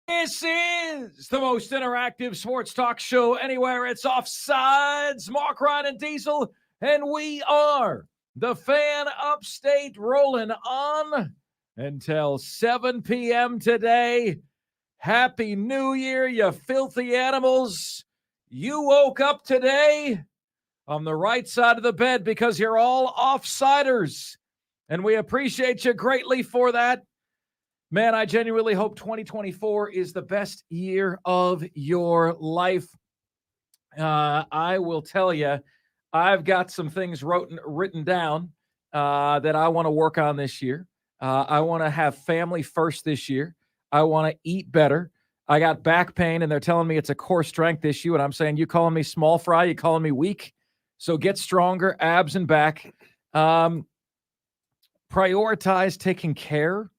This is the most interactive sports talk show anywhere. It's Offsides, Mark Ryan and Diesel, and we are the Fan Upstate rolling on until 7 p.m. today. Happy New Year, you filthy animals. You woke up today on the right side of the bed because you're all offsiders, and we appreciate you greatly for that. Man, I genuinely hope 2024 is the best year of your life. I will tell you, I've got some things written down that I want to work on this year. I want to have family first this year. I want to eat better. I got back pain, and they're telling me it's a core strength issue, and I'm saying, you calling me small fry? You calling me weak? So get stronger, abs and back. Prioritize taking care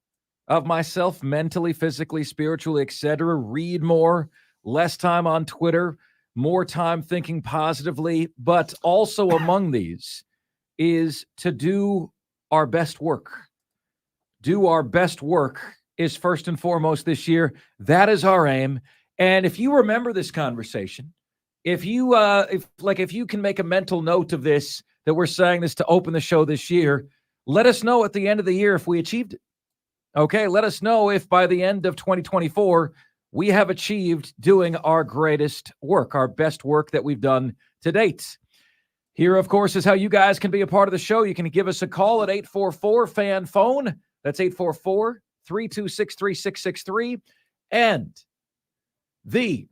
of myself mentally, physically, spiritually, etc. Read more, less time on Twitter, more time thinking positively. But also among these is to do our best work. Do our best work is first and foremost this year. That is our aim. And if you remember this conversation, if you can make a mental note of this, that we're saying this to open the show this year, let us know at the end of the year if we achieved it. Okay, let us know if by the end of 2024, we have achieved doing our greatest work, our best work that we've done to date. Here, of course, is how you guys can be a part of the show. You can give us a call at 844-FAN-PHONE. That's 844-326-3663. And the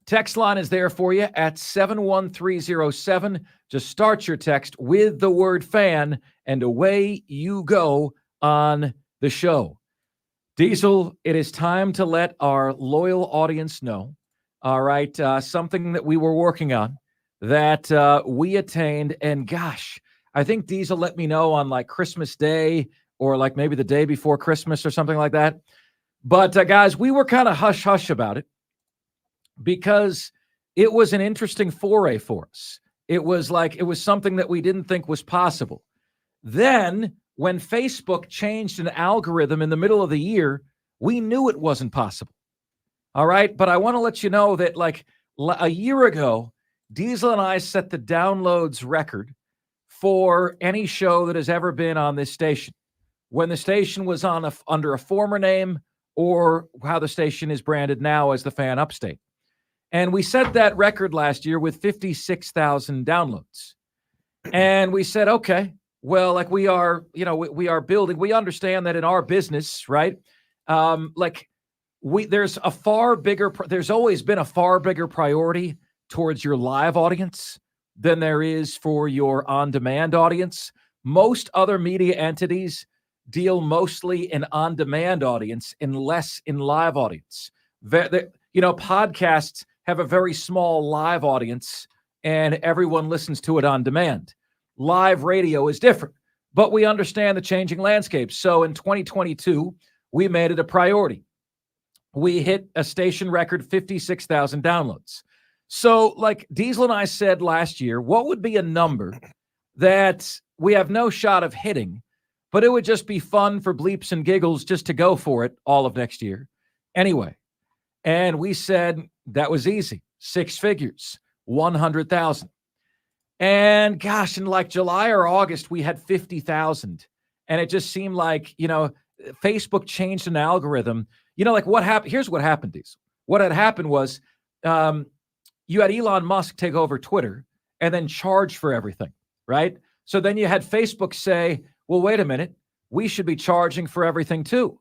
text line is there for you at 71307. Just start your text with the word fan, and away you go on the show. Diesel, it is time to let our loyal audience know, all right, something that we were working on that we attained. And gosh, I think Diesel let me know on like Christmas Day or like maybe the day before Christmas or something like that. But guys, we were kind of hush-hush about it because it was an interesting foray for us. It was something that we didn't think was possible. Then when Facebook changed an algorithm in the middle of the year, we knew it wasn't possible. All right. But I want to let you know that like a year ago, Diesel and I set the downloads record for any show that has ever been on this station. When the station was on under a former name, or how the station is branded now as the Fan Upstate. And we set that record last year with 56,000 downloads. And we said, okay, well, like we are building. We understand that in our business, right? There's always been a far bigger priority towards your live audience than there is for your on-demand audience. Most other media entities deal mostly in on-demand audience and less in live audience. Podcasts have a very small live audience and everyone listens to it on demand. Live radio is different, but we understand the changing landscape. So in 2022, we made it a priority. We hit a station record 56,000 downloads. So like Diesel and I said last year, what would be a number that we have no shot of hitting, but it would just be fun for bleeps and giggles just to go for it all of next year anyway. And we said that was easy. 6 figures, 100,000. And gosh, in like July or August, we had 50,000. And it just seemed like, Facebook changed an algorithm. Like what happened? Here's what happened, Diesel. What had happened was you had Elon Musk take over Twitter and then charge for everything, right? So then you had Facebook say, well, wait a minute, we should be charging for everything too.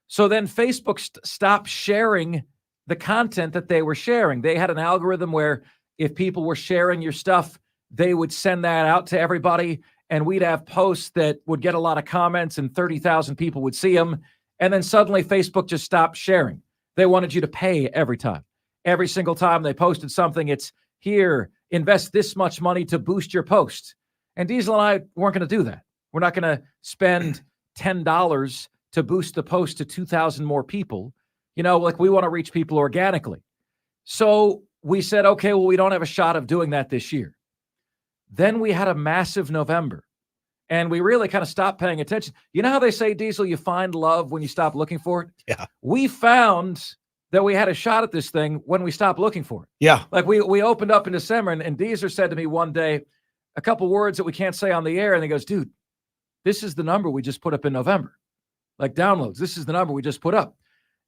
So then Facebook stopped sharing the content that they were sharing. They had an algorithm where if people were sharing your stuff, they would send that out to everybody, and we'd have posts that would get a lot of comments and 30,000 people would see them. And then suddenly Facebook just stopped sharing. They wanted you to pay every time. Every single time they posted something, it's here, invest this much money to boost your post. And Diesel and I weren't going to do that. We're not going to spend $10 to boost the post to 2,000 more people. We want to reach people organically. So we said, okay, well, we don't have a shot of doing that this year. Then we had a massive November. And we really kind of stopped paying attention. You know how they say, Diesel, you find love when you stop looking for it? Yeah. We found that we had a shot at this thing when we stopped looking for it. Yeah. Like we opened up in December, and Deezer said to me one day a couple words that we can't say on the air. And he goes, dude, this is the number we just put up in November. Like downloads. This is the number we just put up.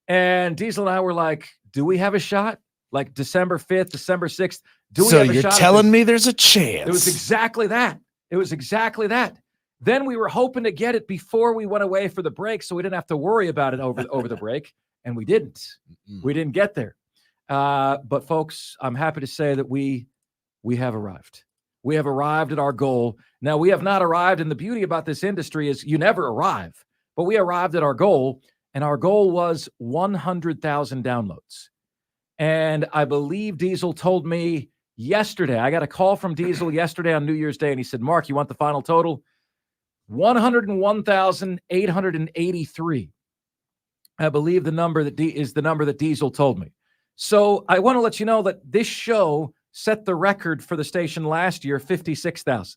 And Diesel and I were like, do we have a shot? Like December 5th, December 6th. Do we have a shot? So you're telling me there's a chance. It was exactly that. It was exactly that. Then we were hoping to get it before we went away for the break, so we didn't have to worry about it over the break, and we didn't. We didn't get there. But folks, I'm happy to say that we have arrived. We have arrived at our goal. Now, we have not arrived, and the beauty about this industry is you never arrive, but we arrived at our goal, and our goal was 100,000 downloads. And I believe Diesel told me yesterday, I got a call from Diesel yesterday on New Year's Day, and he said, Mark, you want the final total? 101,883. I believe the number that is the number that Diesel told me. So I want to let you know that this show set the record for the station last year, 56,000.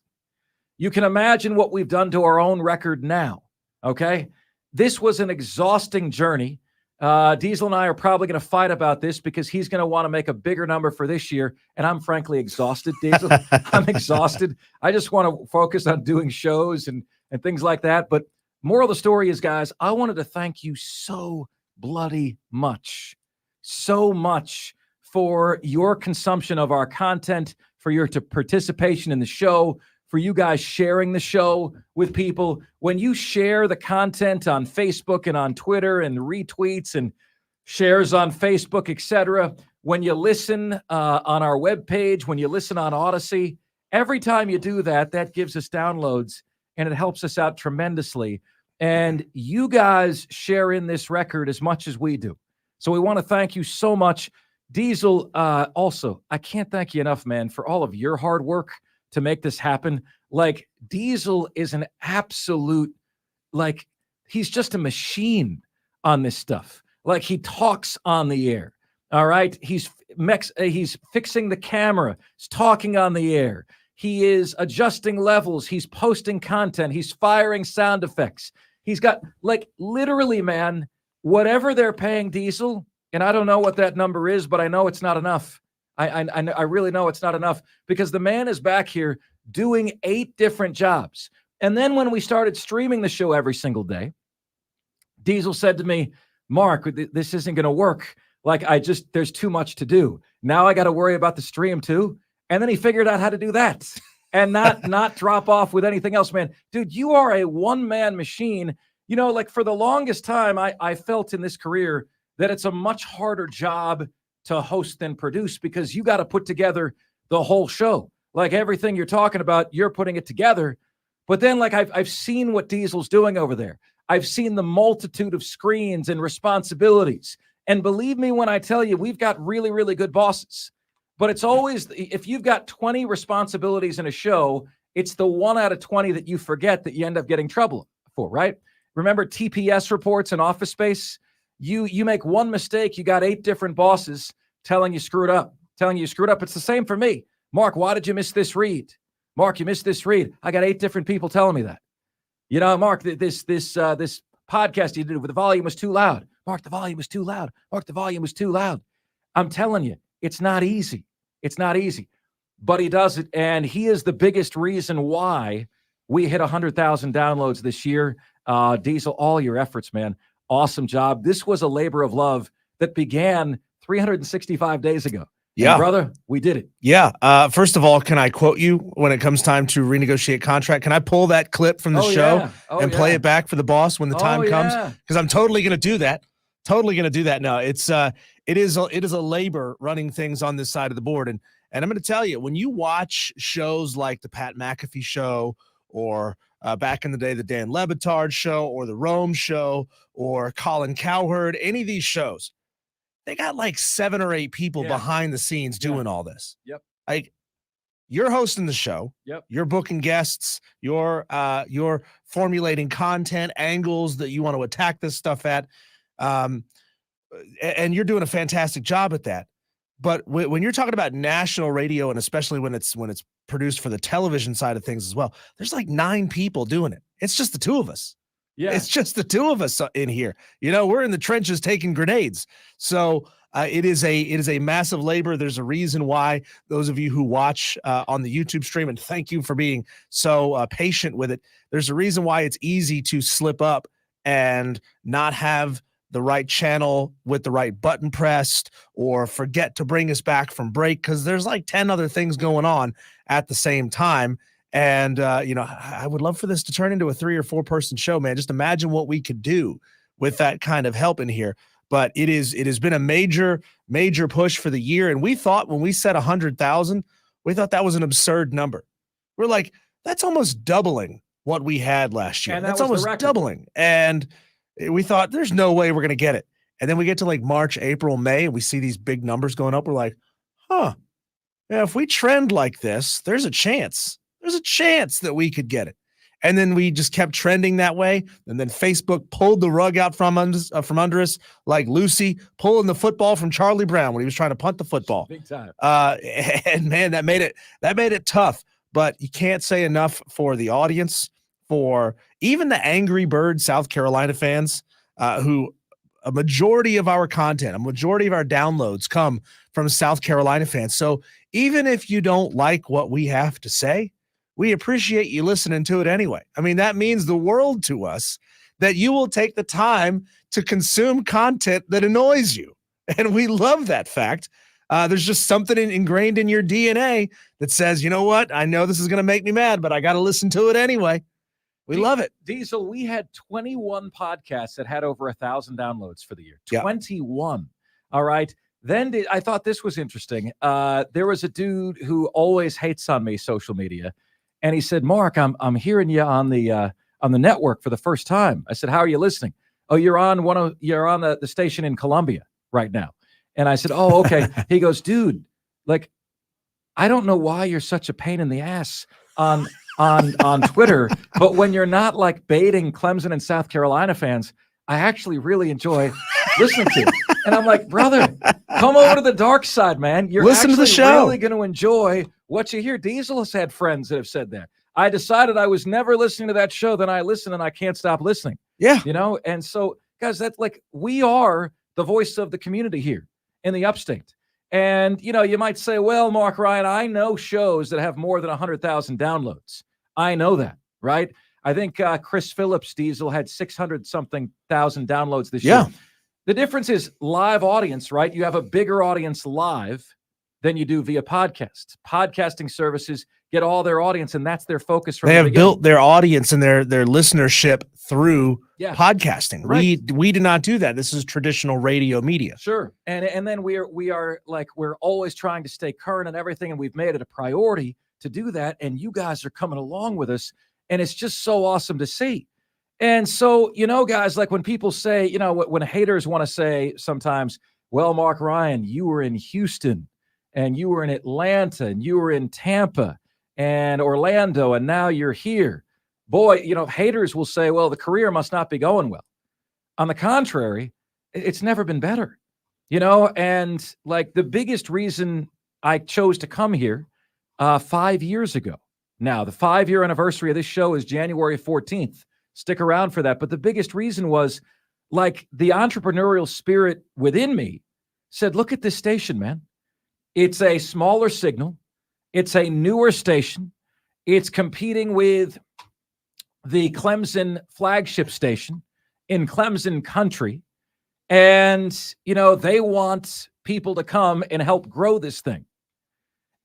You can imagine what we've done to our own record now, okay? This was an exhausting journey. Diesel and I are probably going to fight about this because he's going to want to make a bigger number for this year, and I'm frankly exhausted, Diesel. I'm exhausted. I just want to focus on doing shows and things like that. But moral of the story is, guys, I wanted to thank you so bloody much, so much for your consumption of our content, for your participation in the show, for you guys sharing the show with people. When you share the content on Facebook and on Twitter and retweets and shares on Facebook, etc., when you listen on our webpage, when you listen on Odyssey, every time you do that, that gives us downloads, and it helps us out tremendously. And you guys share in this record as much as we do. So we want to thank you so much. Diesel, also, I can't thank you enough, man, for all of your hard work to make this happen. Like, Diesel is an absolute, like, he's just a machine on this stuff. Like, he talks on the air. All right. He's fixing the camera. He's talking on the air. He is adjusting levels. He's posting content. He's firing sound effects. He's got, like, literally, man, whatever they're paying Diesel, and I don't know what that number is, but I know it's not enough. I really know it's not enough, because the man is back here doing 8 different jobs. And then when we started streaming the show every single day, Diesel said to me, Mark, this isn't going to work. Like, there's too much to do. Now I got to worry about the stream too. And then he figured out how to do that and not drop off with anything else, man. Dude, you are a one-man machine. You know, like, for the longest time, I felt in this career that it's a much harder job to host than produce, because you got to put together the whole show. Like, everything you're talking about, you're putting it together. But then, like, I've seen what Diesel's doing over there. I've seen the multitude of screens and responsibilities. And believe me when I tell you, we've got really, really good bosses. But it's always, if you've got 20 responsibilities in a show, it's the 1 out of 20 that you forget that you end up getting trouble for, right? Remember TPS reports in Office Space? You make one mistake, you got 8 different bosses telling you screwed up. It's the same for me. Mark, why did you miss this read? Mark, you missed this read. I got 8 different people telling me that. You know, Mark, this podcast you did with the volume was too loud. Mark, the volume was too loud. Mark, the volume was too loud. I'm telling you, it's not easy. It's not easy. But he does it, and he is the biggest reason why we hit 100,000 downloads this year. Diesel, all your efforts, man. Awesome job. This was a labor of love that began 365 days ago. Yeah. And brother, we did it. Yeah. First of all, can I quote you when it comes time to renegotiate contract? Can I pull that clip from the show and play it back for the boss when the time comes? Because I'm totally going to do that. No, it is a labor running things on this side of the board. And I'm going to tell you, when you watch shows like the Pat McAfee show, or back in the day, the Dan Le Batard show, or the Rome show, or Colin Cowherd, any of these shows, they got like 7 or 8 people behind the scenes doing all this. Yep. Like, you're hosting the show. Yep. You're booking guests. You're formulating content angles that you want to attack this stuff at. And you're doing a fantastic job at that. But when you're talking about national radio, and especially when it's produced for the television side of things as well, there's like 9 people doing it. It's just the 2 of us. Yeah, it's just the 2 of us in here. We're in the trenches taking grenades. So it is a massive labor. There's a reason why those of you who watch on the YouTube stream, and thank you for being so patient with it. There's a reason why it's easy to slip up and not have the right channel with the right button pressed, or forget to bring us back from break, because there's like 10 other things going on at the same time. And, I would love for this to turn into a 3 or 4 person show, man. Just imagine what we could do with that kind of help in here. But it has been a major push for the year. And we thought when we said 100,000, we thought that was an absurd number. We're like, that's almost doubling what we had last year. That's almost doubling. And we thought there's no way we're going to get it. And then we get to like March, April, May, and we see these big numbers going up. We're like, yeah, if we trend like this, there's a chance. There's a chance that we could get it. And then we just kept trending that way. And then Facebook pulled the rug out from under us, like Lucy pulling the football from Charlie Brown when he was trying to punt the football. Big time. And man, that made it tough. But you can't say enough for the audience, for even the Angry Bird South Carolina fans, who a majority of our content, a majority of our downloads come from South Carolina fans. So even if you don't like what we have to say, we appreciate you listening to it anyway. I mean, that means the world to us, that you will take the time to consume content that annoys you. And we love that fact. There's just something ingrained in your DNA that says, you know what? I know this is going to make me mad, but I got to listen to it anyway. We love it. Diesel, we had 21 podcasts that had over 1,000 downloads for the year. 21. All right. Then I thought this was interesting. There was a dude who always hates on me, social media. And he said, Mark, I'm hearing you on the network for the first time. I said, how are you listening? Oh, you're on the station in Columbia right now. And I said, oh, okay. He goes, dude, like, I don't know why you're such a pain in the ass on Twitter, but when you're not like baiting Clemson and South Carolina fans, I actually really enjoy listening to you. And I'm like, brother, come over to the dark side, man. You're listen to the show. Really going to enjoy what you hear. Diesel has had friends that have said that. I decided I was never listening to that show. Then I listened and I can't stop listening. Yeah. And so guys, that's like, we are the voice of the community here in the upstate. And, you might say, well, Mark Ryan, I know shows that have more than 100,000 downloads. I know that, right? I think Chris Phillips, Diesel, had 600-something thousand downloads this year. The difference is live audience, right? You have a bigger audience live than you do via podcast. Podcasting services get all their audience, and that's their focus from the beginning. They have built their audience and their listenership through podcasting. Right. We do not do that. This is traditional radio media. Sure. And then we are like, we're always trying to stay current and everything, and we've made it a priority to do that. And you guys are coming along with us, and it's just so awesome to see. And so, guys, like when people say, when haters want to say sometimes, well, Mark Ryan, you were in Houston and you were in Atlanta and you were in Tampa and Orlando, and now you're here. Boy, haters will say, well, the career must not be going well. On the contrary, it's never been better, and like the biggest reason I chose to come here 5 years ago. Now, the 5-year anniversary of this show is January 14th. Stick around for that. But the biggest reason was like the entrepreneurial spirit within me said, look at this station, man. It's a smaller signal. It's a newer station. It's competing with the Clemson flagship station in Clemson country. And, they want people to come and help grow this thing.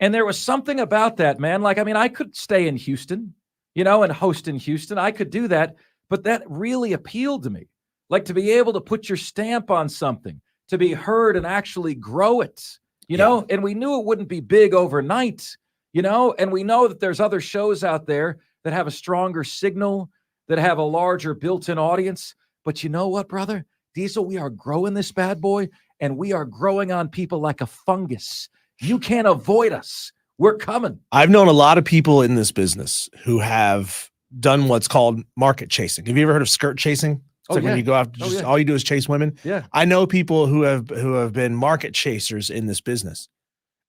And there was something about that, man. Like, I could stay in Houston, and host in Houston. I could do that, but that really appealed to me. Like to be able to put your stamp on something, to be heard and actually grow it, and we knew it wouldn't be big overnight, and we know that there's other shows out there that have a stronger signal, that have a larger built-in audience. But you know what, brother? Diesel, we are growing this bad boy, and we are growing on people like a fungus. You can't avoid us. We're coming. I've known a lot of people in this business who have done what's called market chasing. Have you ever heard of skirt chasing? It's like when you go after all you do is chase women. Yeah. I know people who have been market chasers in this business.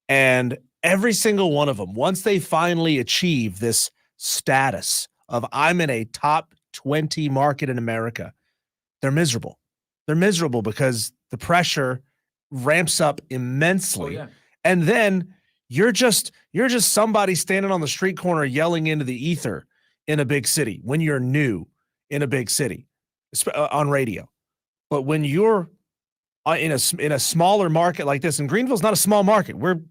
And every single one of them, once they finally achieve this status of I'm in a top 20 market in America, they're miserable. They're miserable because the pressure ramps up immensely. And then you're just somebody standing on the street corner yelling into the ether in a big city when you're new in a big city on radio. But when you're in a smaller market like this, and Greenville's not a small market. We're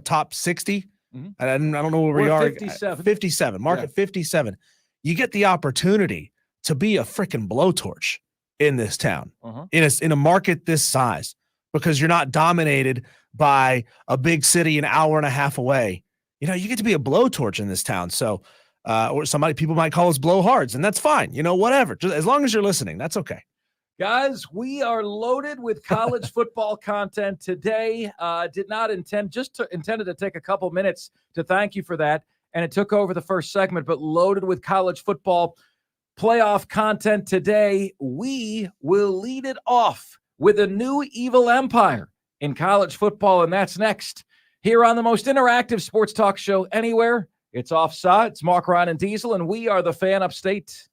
top 60? Mm-hmm. I don't know where we are. 57. 57. Market 57. You get the opportunity to be a freaking blowtorch in this town, in a market this size, because you're not dominated by a big city an hour and a half away. You get to be a blowtorch in this town. So, or people might call us blowhards, and that's fine. Whatever. Just as long as you're listening, that's okay. Guys, we are loaded with college football content today. Intended to take a couple minutes to thank you for that, and it took over the first segment, but loaded with college football playoff content today. We will lead it off with a new evil empire in college football, and that's next here on the most interactive sports talk show anywhere. It's Offsides. Mark, Ryan, and Diesel, and we are the Fan Upstate.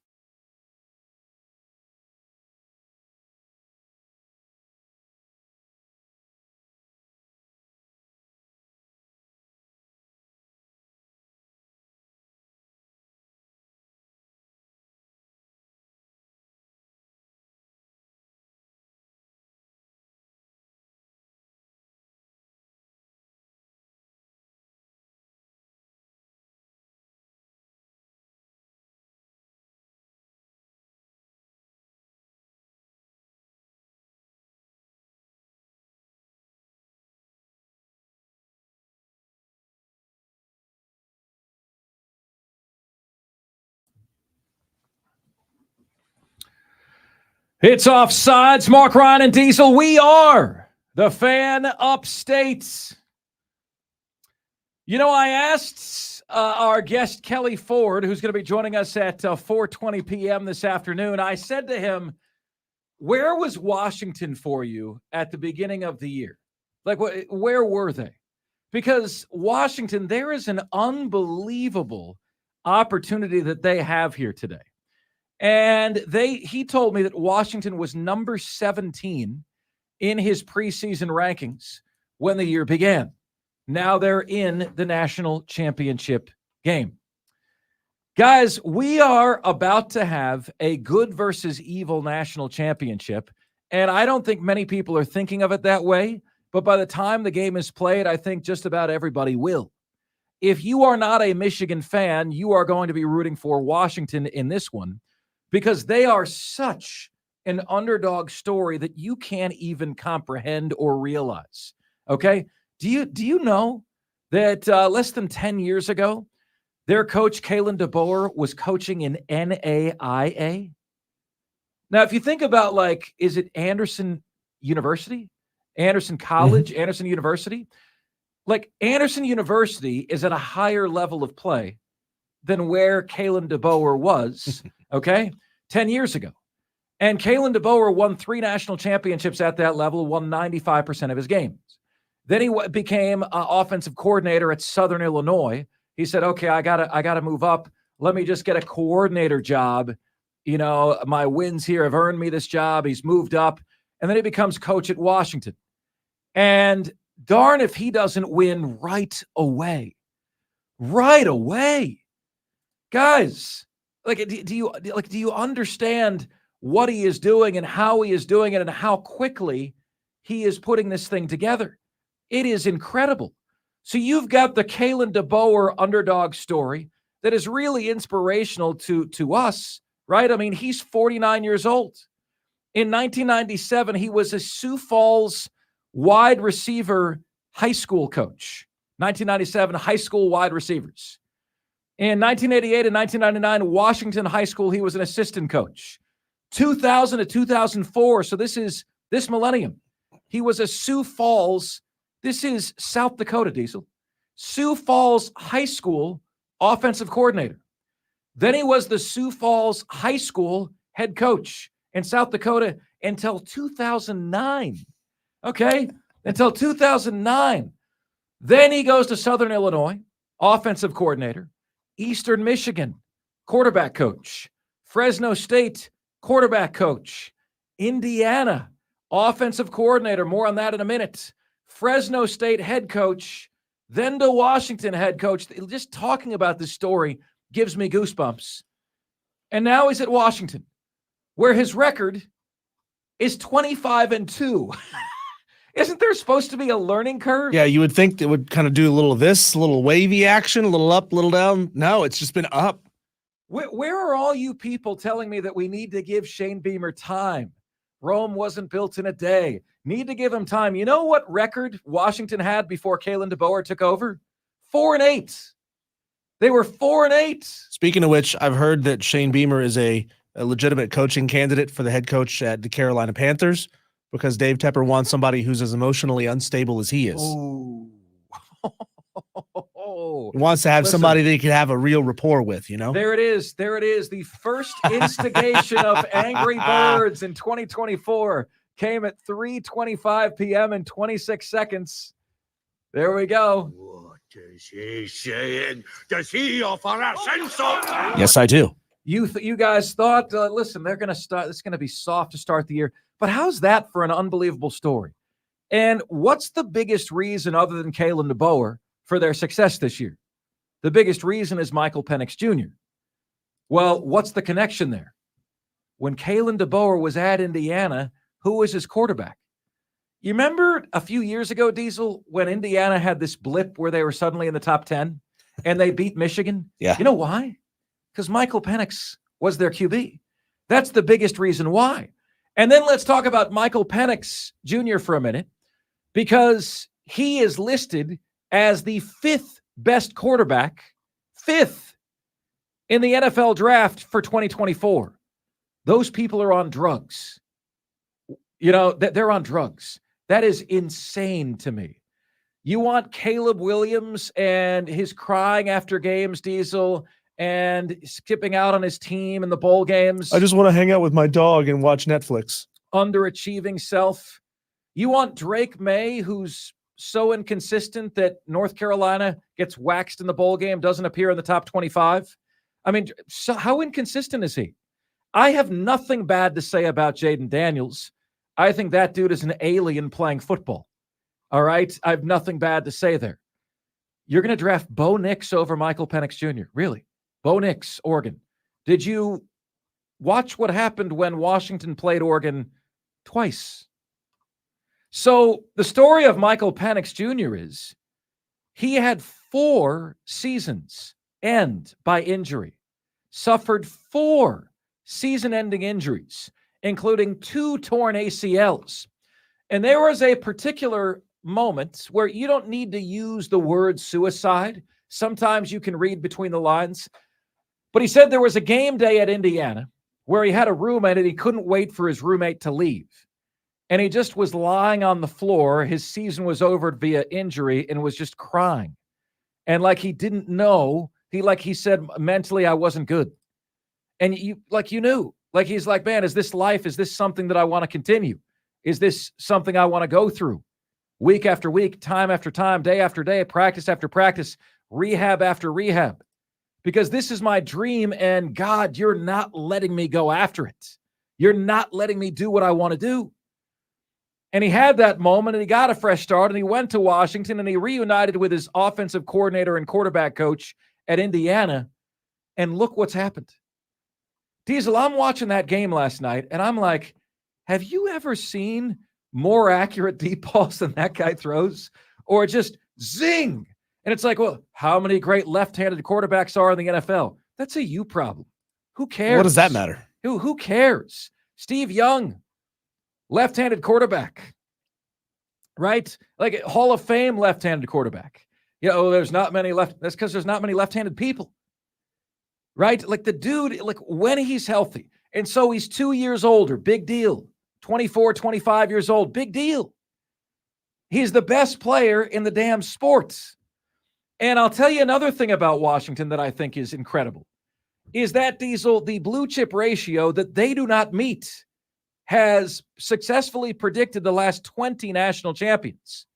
It's Offsides. Mark, Ryan, and Diesel. We are the Fan Upstate. I asked our guest, Kelly Ford, who's going to be joining us at 4:20 p.m. this afternoon. I said to him, where was Washington for you at the beginning of the year? Like, where were they? Because Washington, there is an unbelievable opportunity that they have here today. And he told me that Washington was number 17 in his preseason rankings when the year began. Now they're in the national championship game. Guys, we are about to have a good versus evil national championship, and I don't think many people are thinking of it that way, but by the time the game is played, I think just about everybody will. If you are not a Michigan fan, you are going to be rooting for Washington in this one, because they are such an underdog story that you can't even comprehend or realize. Okay? Do you know that less than 10 years ago, their coach, Kalen DeBoer, was coaching in NAIA? Now, if you think about, is it Anderson University? Anderson College? Mm-hmm. Anderson University? Anderson University is at a higher level of play than where Kalen DeBoer was, okay, 10 years ago. And Kalen DeBoer won 3 national championships at that level, won 95% of his games. Then he became offensive coordinator at Southern Illinois. He said, okay, I gotta move up. Let me just get a coordinator job. My wins here have earned me this job. He's moved up. And then he becomes coach at Washington. And darn if he doesn't win right away. Right away. Guys, do you understand what he is doing and how he is doing it and how quickly he is putting this thing together? It is incredible. So you've got the Kalen DeBoer underdog story that is really inspirational to us, right? I mean, he's 49 years old. In 1997, he was a Sioux Falls wide receiver high school coach. 1997 high school wide receivers. In 1988 and 1999, Washington High School, he was an assistant coach. 2000 to 2004, so this millennium, he was a Sioux Falls, this is South Dakota, Diesel, Sioux Falls High School offensive coordinator. Then he was the Sioux Falls High School head coach. in South Dakota until 2009. Okay? Until 2009. Then he goes to Southern Illinois, offensive coordinator, Eastern Michigan, quarterback coach, Fresno State, quarterback coach, Indiana, offensive coordinator. More on that in a minute. Fresno State head coach, then to Washington head coach. Just talking about this story gives me goosebumps. And now he's at Washington, where his record is 25-2. Isn't there supposed to be a learning curve? Yeah, you would think it would kind of do a little of this, a little wavy action, a little up, a little down. No, it's just been up. Where are all you people telling me that we need to give Shane Beamer time? Rome wasn't built in a day. Need to give him time. You know what record Washington had before Kalen DeBoer took over? 4-8. They were 4-8. Speaking of which, I've heard that Shane Beamer is a legitimate coaching candidate for the head coach at the Carolina Panthers because Dave Tepper wants somebody who's as emotionally unstable as he is. Ooh. He wants to have somebody that he can have a real rapport with, you know? There it is. There it is. The first instigation of Angry Birds in 2024 came at 3:25 p.m. and 26 seconds. There we go. What is he saying? Does he offer us insult? Yes, I do. You guys thought, listen, they're going to start. It's going to be soft to start the year. But how's that for an unbelievable story? And what's the biggest reason other than Kalen DeBoer for their success this year? The biggest reason is Michael Penix Jr. Well, what's the connection there? When Kalen DeBoer was at Indiana, who was his quarterback? You remember a few years ago, Diesel, when Indiana had this blip where they were suddenly in the top 10 and they beat Michigan? Yeah. You know why? Because Michael Penix was their QB. That's the biggest reason why. And then let's talk about Michael Penix Jr. for a minute, because he is listed as the 5th best quarterback, 5th in the NFL draft for 2024. Those people are on drugs. You know, they're on drugs. That is insane to me. You want Caleb Williams and his crying after games, Diesel, and skipping out on his team in the bowl games. I just want to hang out with my dog and watch Netflix. Underachieving self. You want Drake May, who's so inconsistent that North Carolina gets waxed in the bowl game, doesn't appear in the top 25. I mean, so how inconsistent is he? I have nothing bad to say about Jaden Daniels. I think that dude is an alien playing football. All right? I have nothing bad to say there. You're going to draft Bo Nix over Michael Penix Jr. Really? Bo Nix, Oregon. Did you watch what happened when Washington played Oregon twice? So the story of Michael Penix Jr. is he had 4 seasons end by injury, suffered 4 season-ending injuries, including 2 torn ACLs. And there was a particular moment where you don't need to use the word suicide. Sometimes you can read between the lines. But he said there was a game day at Indiana where he had a roommate and he couldn't wait for his roommate to leave. And he just was lying on the floor. His season was over via injury and was just crying. And like he didn't know, he said mentally, I wasn't good. And you knew, like, he's like, man, is this life? Is this something that I want to continue? Is this something I want to go through week after week, time after time, day after day, practice after practice, rehab after rehab? Because this is my dream, and God, you're not letting me go after it. You're not letting me do what I want to do. And he had that moment, and he got a fresh start, and he went to Washington, and he reunited with his offensive coordinator and quarterback coach at Indiana, and look what's happened. Diesel, I'm watching that game last night, and I'm like, have you ever seen more accurate deep balls than that guy throws? Or just zing! And it's like, well, how many great left-handed quarterbacks are in the NFL? That's a you problem. Who cares? What does that matter? Who cares? Steve Young, left-handed quarterback, right? Like Hall of Fame left-handed quarterback. You know, there's not many left. That's because there's not many left-handed people, right? Like the dude, like when he's healthy. And so he's 2 years older, big deal. 24, 25 years old, big deal. He's the best player in the damn sports. And I'll tell you another thing about Washington that I think is incredible, is that, Diesel, the blue chip ratio that they do not meet has successfully predicted the last 20 national champions.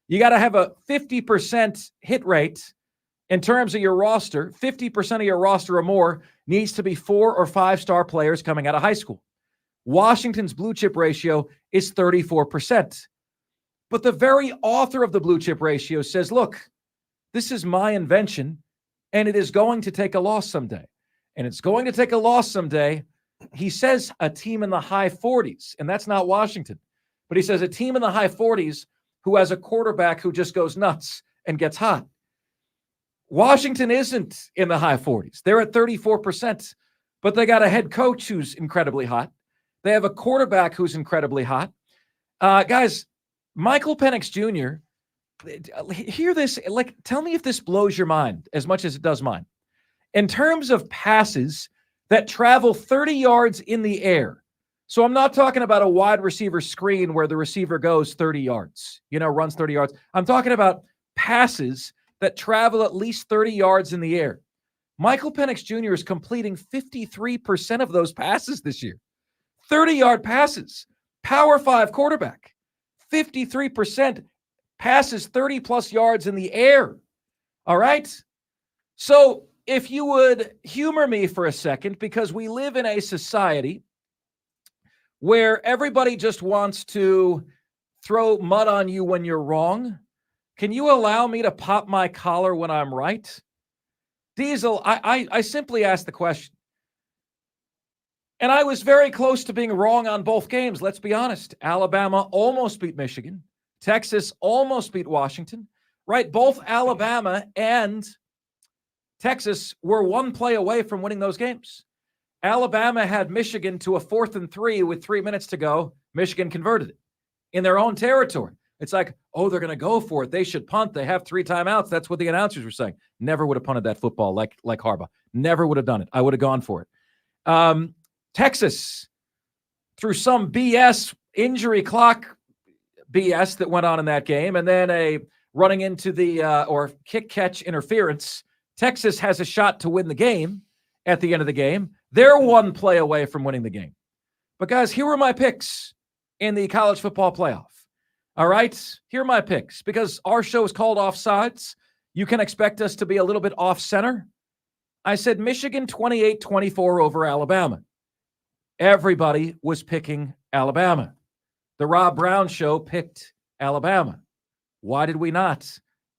You got to have a 50% hit rate in terms of your roster. 50% of your roster or more needs to be 4 or 5-star players coming out of high school. Washington's blue chip ratio is 34%. But the very author of the blue chip ratio says, look, this is my invention, and it is going to take a loss someday. And it's going to take a loss someday. He says a team in the high 40s, and that's not Washington. But he says a team in the high 40s who has a quarterback who just goes nuts and gets hot. Washington isn't in the high 40s. They're at 34%, but they got a head coach who's incredibly hot. They have a quarterback who's incredibly hot. Guys, Michael Penix Jr., hear this, like, tell me if this blows your mind as much as it does mine. In terms of passes that travel 30 yards in the air. So I'm not talking about a wide receiver screen where the receiver goes 30 yards, runs 30 yards. I'm talking about passes that travel at least 30 yards in the air. Michael Penix Jr. is completing 53% of those passes this year. 30-yard passes. Power 5 quarterback. 53% passes 30-plus yards in the air. All right? So if you would humor me for a second, because we live in a society where everybody just wants to throw mud on you when you're wrong, can you allow me to pop my collar when I'm right? Diesel, I simply asked the question. And I was very close to being wrong on both games, let's be honest. Alabama almost beat Michigan. Texas almost beat Washington, right? Both Alabama and Texas were one play away from winning those games. Alabama had Michigan to a 4th and 3 with 3 minutes to go. Michigan converted it in their own territory. It's like, oh, they're going to go for it. They should punt. They have 3 timeouts. That's what the announcers were saying. Never would have punted that football like Harbaugh. Never would have done it. I would have gone for it. Texas, through some BS injury clock BS that went on in that game, and then a running into the or kick-catch interference, Texas has a shot to win the game at the end of the game. They're one play away from winning the game. But, guys, here are my picks in the college football playoff. All right? Here are my picks. Because our show is called Offsides, you can expect us to be a little bit off-center. I said Michigan 28-24 over Alabama. Everybody was picking Alabama. The Rob Brown Show picked Alabama. Why did we not?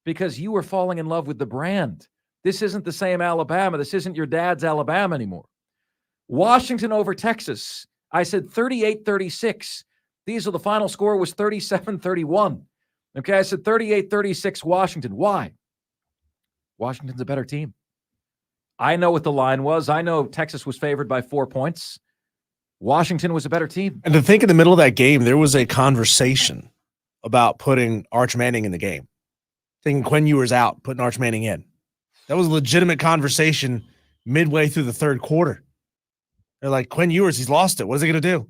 Because you were falling in love with the brand. This isn't the same Alabama. This isn't your dad's Alabama anymore. Washington over Texas. I said 38-36. The final score was 37-31. Okay, I said 38-36 Washington. Why? Washington's a better team. I know what the line was. I know Texas was favored by 4 points. Washington was a better team. And to think in the middle of that game, there was a conversation about putting Arch Manning in the game. Thinking Quinn Ewers out, putting Arch Manning in. That was a legitimate conversation midway through the third quarter. They're like, Quinn Ewers, he's lost it. What is he going to do?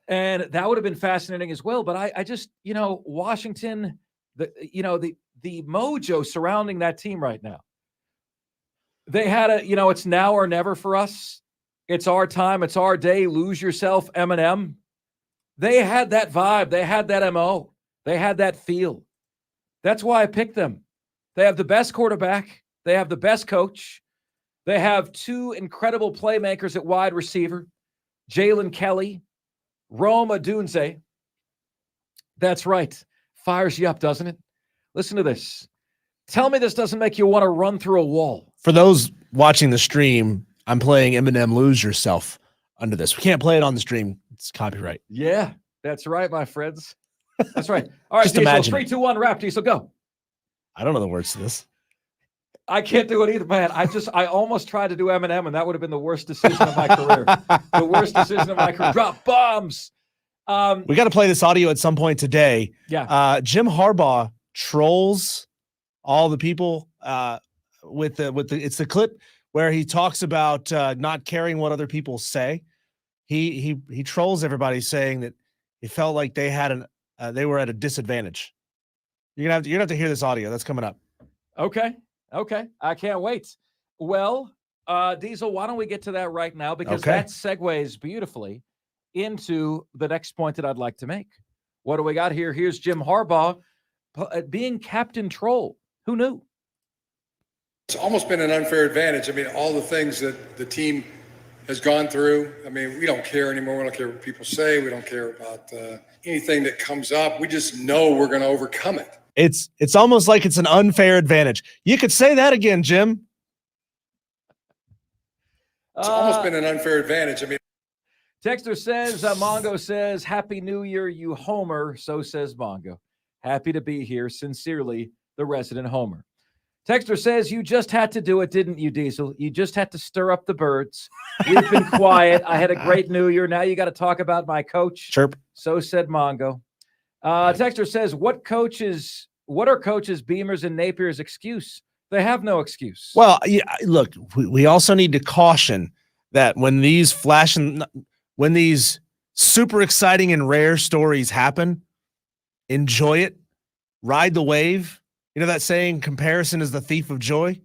And that would have been fascinating as well. But I just, Washington, the mojo surrounding that team right now. They had it's now or never for us. It's our time. It's our day. Lose yourself, Eminem. They had that vibe. They had that MO. They had that feel. That's why I picked them. They have the best quarterback. They have the best coach. They have 2 incredible playmakers at wide receiver, Jalen Kelly, Rome Odunze. That's right. Fires you up, doesn't it? Listen to this. Tell me this doesn't make you want to run through a wall. For those watching the stream, I'm playing Eminem Lose Yourself under this. We can't play it on the stream. It's copyright. Yeah, that's right, my friends. That's right. All right, Just Diesel, imagine 3, 2, 1, rap, Diesel, go. I don't know the words to this. I can't do it either, man. I almost tried to do Eminem, and that would have been the worst decision of my career. The worst decision of my career. Drop bombs. We got to play this audio at some point today. Yeah. Jim Harbaugh trolls all the people with the it's the clip where he talks about not caring what other people say. He trolls everybody saying that he felt like they had they were at a disadvantage. You're gonna have to hear this audio. That's coming up. Okay. I can't wait. Well, Diesel, why don't we get to that right now? Because that segues beautifully into the next point that I'd like to make. What do we got here? Here's Jim Harbaugh being Captain Troll. Who knew? It's almost been an unfair advantage. I mean, all the things that the team has gone through. I mean, we don't care anymore. We don't care what people say. We don't care about anything that comes up. We just know we're going to overcome it. It's almost like it's an unfair advantage. You could say that again, Jim. It's almost been an unfair advantage. I mean, Texter says, Mongo says, Happy New Year, you homer. So says Mongo. Happy to be here. Sincerely, the resident homer. Texter says, you just had to do it, didn't you, Diesel? You just had to stir up the birds. We've been quiet. I had a great New Year. Now you got to talk about my coach. Chirp. So said Mongo. Texter says, what are coaches Beamer's and Napier's excuse? They have no excuse. Well, yeah, look, we also need to caution that when these super exciting and rare stories happen, enjoy it, ride the wave. You know that saying, comparison is the thief of joy?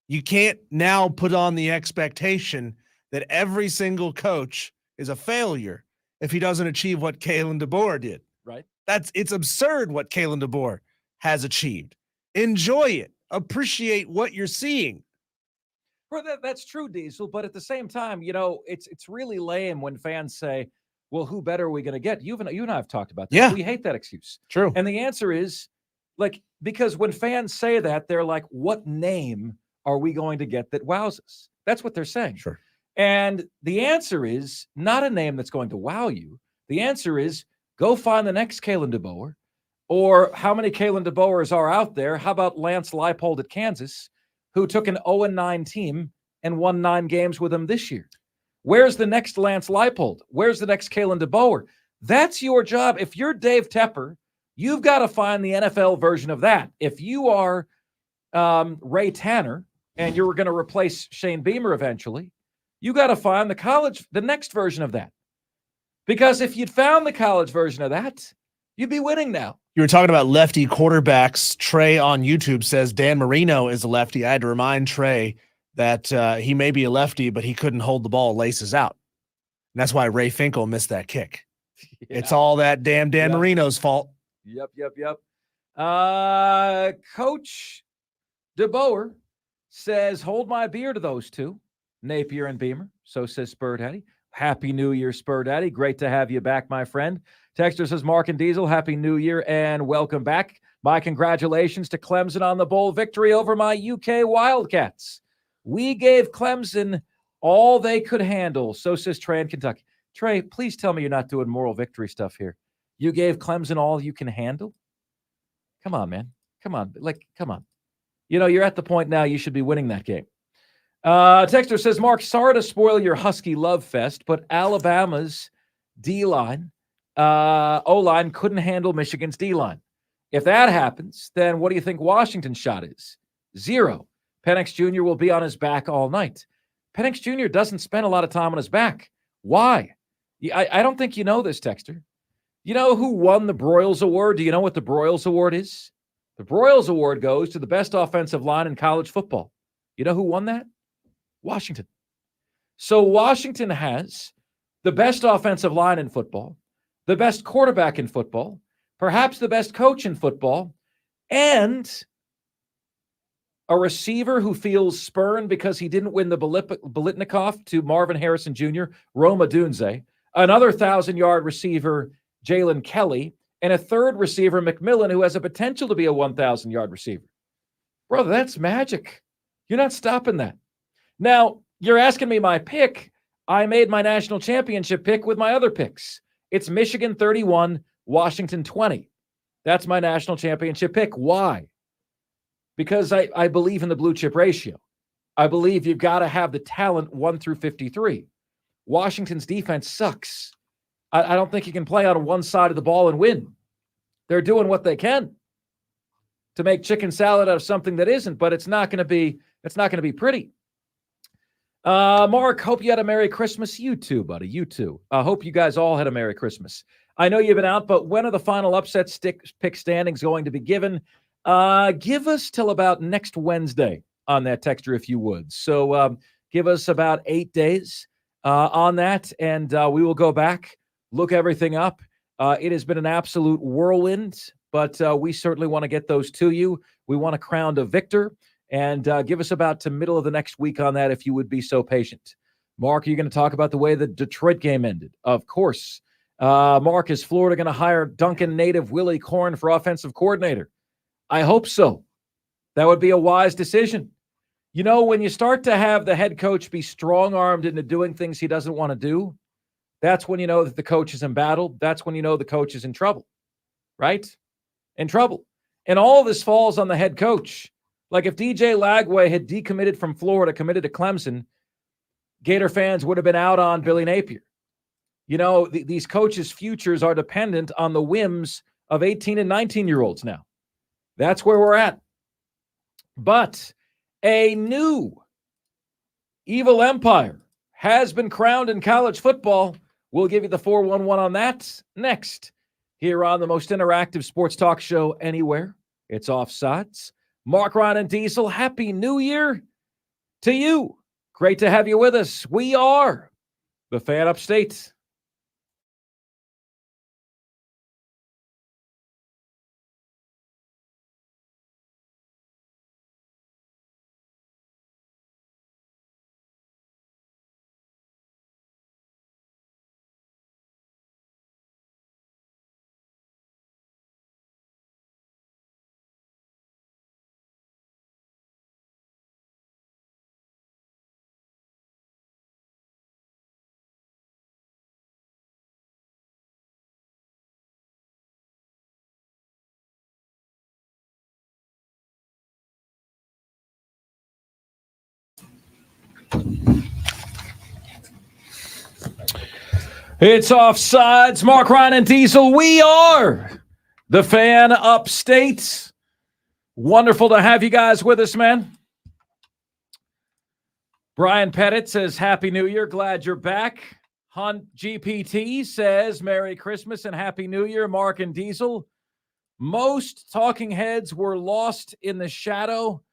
You can't now put on the expectation that every single coach is a failure if he doesn't achieve what Kalen DeBoer did. Right. It's absurd what Kalen DeBoer has achieved. Enjoy it. Appreciate what you're seeing. Well, that's true, Diesel. But at the same time, you know, it's really lame when fans say, well, who better are we going to get? You and I have talked about this. Yeah. We hate that excuse. True. And the answer is, because when fans say that, they're like, what name are we going to get that wows us? That's what they're saying. Sure. And the answer is not a name that's going to wow you. The answer is go find the next Kalen DeBoer. Or how many Kalen DeBoers are out there? How about Lance Leipold at Kansas, who took an 0-9 team and won 9 games with them this year? Where's the next Lance Leipold? Where's the next Kalen DeBoer? That's your job. If you're Dave Tepper, you've got to find the NFL version of that. If you are Ray Tanner and you're going to replace Shane Beamer eventually, you got to find the next version of that. Because if you'd found the college version of that, you'd be winning now. You were talking about lefty quarterbacks. Trey on YouTube says Dan Marino is a lefty. I had to remind Trey that he may be a lefty, but he couldn't hold the ball laces out. And that's why Ray Finkel missed that kick. Yeah. It's all that damn Dan Marino's fault. Yep. Coach DeBoer says, hold my beer to those two, Napier and Beamer. So says Spur Daddy. Happy New Year, Spur Daddy. Great to have you back, my friend. Texter says, Mark and Diesel, Happy New Year and welcome back. My congratulations to Clemson on the bowl victory over my UK Wildcats. We gave Clemson all they could handle. So says Trey in Kentucky. Trey, please tell me you're not doing moral victory stuff here. You gave Clemson all you can handle? Come on, man. Come on. Come on. You know, you're at the point now you should be winning that game. Texter says, Mark, sorry to spoil your Husky love fest, but Alabama's D-line, O-line couldn't handle Michigan's D-line. If that happens, then what do you think Washington's shot is? 0. Penix Jr. will be on his back all night. Penix Jr. doesn't spend a lot of time on his back. Why? I don't think you know this, Texter. You know who won the Broyles Award? Do you know what the Broyles Award is? The Broyles Award goes to the best offensive line in college football. You know who won that? Washington. So Washington has the best offensive line in football, the best quarterback in football, perhaps the best coach in football, and a receiver who feels spurned because he didn't win the Biletnikoff to Marvin Harrison Jr., Rome Odunze, another 1,000-yard receiver, Jalen Kelly, and a third receiver, McMillan, who has a potential to be a 1,000-yard receiver. Brother, that's magic. You're not stopping that. Now, you're asking me my pick. I made my national championship pick with my other picks. It's Michigan 31, Washington 20. That's my national championship pick. Why? Because I believe in the blue chip ratio. I believe you've got to have the talent 1 through 53. Washington's defense sucks. I don't think you can play on one side of the ball and win. They're doing what they can to make chicken salad out of something that isn't, but it's not going to be pretty. Mark, hope you had a Merry Christmas. You too, buddy. You too. Hope you guys all had a Merry Christmas. I know you've been out, but when are the final upset pick standings going to be given? Give us till about next Wednesday on that texture, if you would. So give us about 8 days. on that, and we will go back, look everything up. It has been an absolute whirlwind, but we certainly want to get those to you. We want to crown a victor, and give us about to middle of the next week on that if you would be so patient. Mark, are you going to talk about the way the Detroit game ended? Of course. Mark, is Florida going to hire Duncan native Willie Korn for offensive coordinator? I hope so. That would be a wise decision. You know, when you start to have the head coach be strong-armed into doing things he doesn't want to do, that's when you know that the coach is embattled. That's when you know the coach is in trouble, right? In trouble. And all of this falls on the head coach. Like if DJ Lagway had decommitted from Florida, committed to Clemson, Gator fans would have been out on Billy Napier. You know, these coaches' futures are dependent on the whims of 18 and 19-year-olds now. That's where we're at. But a new evil empire has been crowned in college football. We'll give you the 411 on that next here on the most interactive sports talk show anywhere. It's Offsides. Mark, Ryan, and Diesel, Happy New Year to you. Great to have you with us. We are the Fan Upstate. It's Offsides. Mark, Ryan, and Diesel. We are the Fan Upstate. Wonderful to have you guys with us, man. Brian Pettit says, Happy New Year. Glad you're back. Hunt GPT says, Merry Christmas and Happy New Year, Mark and Diesel. Most talking heads were lost in the shadow,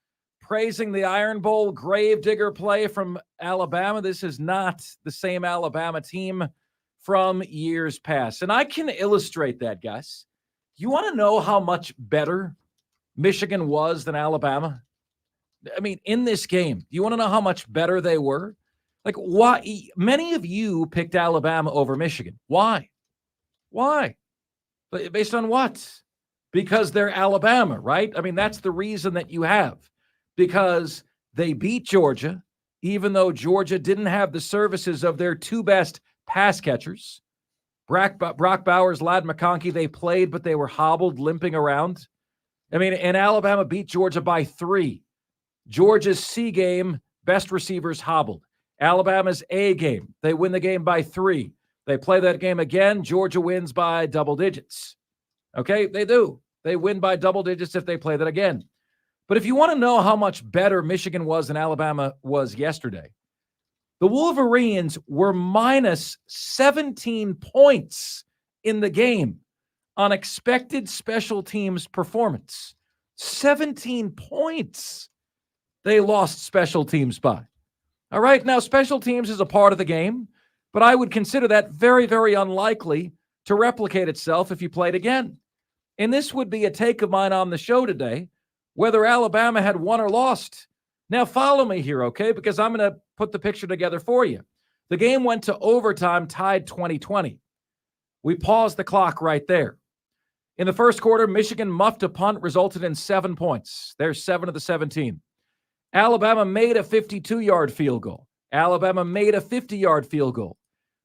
praising the Iron Bowl gravedigger play from Alabama. This is not the same Alabama team from years past. And I can illustrate that, guys. You want to know how much better Michigan was than Alabama? I mean, in this game, you want to know how much better they were? Like, why? Many of you picked Alabama over Michigan. Why? Why? Based on what? Because they're Alabama, right? I mean, that's the reason that you have. Because they beat Georgia, even though Georgia didn't have the services of their two best pass catchers. Brock Bowers, Ladd McConkey, they played, but they were hobbled, limping around. I mean, and Alabama beat Georgia by 3. Georgia's C game, best receivers hobbled. Alabama's A game, they win the game by 3. They play that game again. Georgia wins by double digits. Okay, they do. They win by double digits if they play that again. But if you want to know how much better Michigan was than Alabama was yesterday, the Wolverines were minus 17 points in the game on expected special teams performance. 17 points they lost special teams by. All right, now special teams is a part of the game, but I would consider that very, very unlikely to replicate itself if you played again. And this would be a take of mine on the show today, whether Alabama had won or lost. Now follow me here, okay, because I'm going to put the picture together for you. The game went to overtime, tied 20-20. We paused the clock right there. In the first quarter, Michigan muffed a punt, resulted in 7 points. There's 7 of the 17. Alabama made a 52-yard field goal. Alabama made a 50-yard field goal.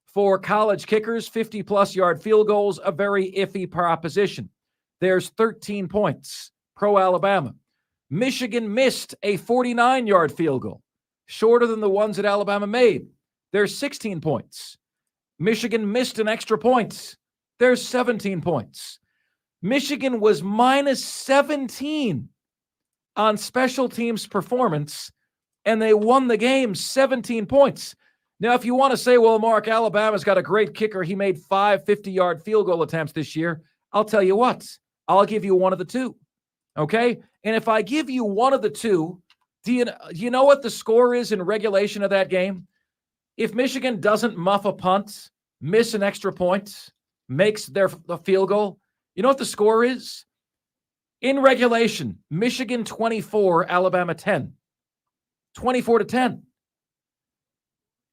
For college kickers, 50-plus yard field goals, a very iffy proposition. There's 13 points, pro-Alabama. Michigan missed a 49-yard field goal, shorter than the ones that Alabama made. There's 16 points. Michigan missed an extra point. There's 17 points. Michigan was minus 17 on special teams performance, and they won the game 17 points. Now, if you want to say, well, Mark, Alabama's got a great kicker. He made 5 50-yard field goal attempts this year. I'll tell you what. I'll give you one of the two. Okay? And if I give you one of the two, do you know what the score is in regulation of that game? If Michigan doesn't muff a punt, miss an extra point, makes the field goal, you know what the score is? In regulation, Michigan 24, Alabama 10. 24-10.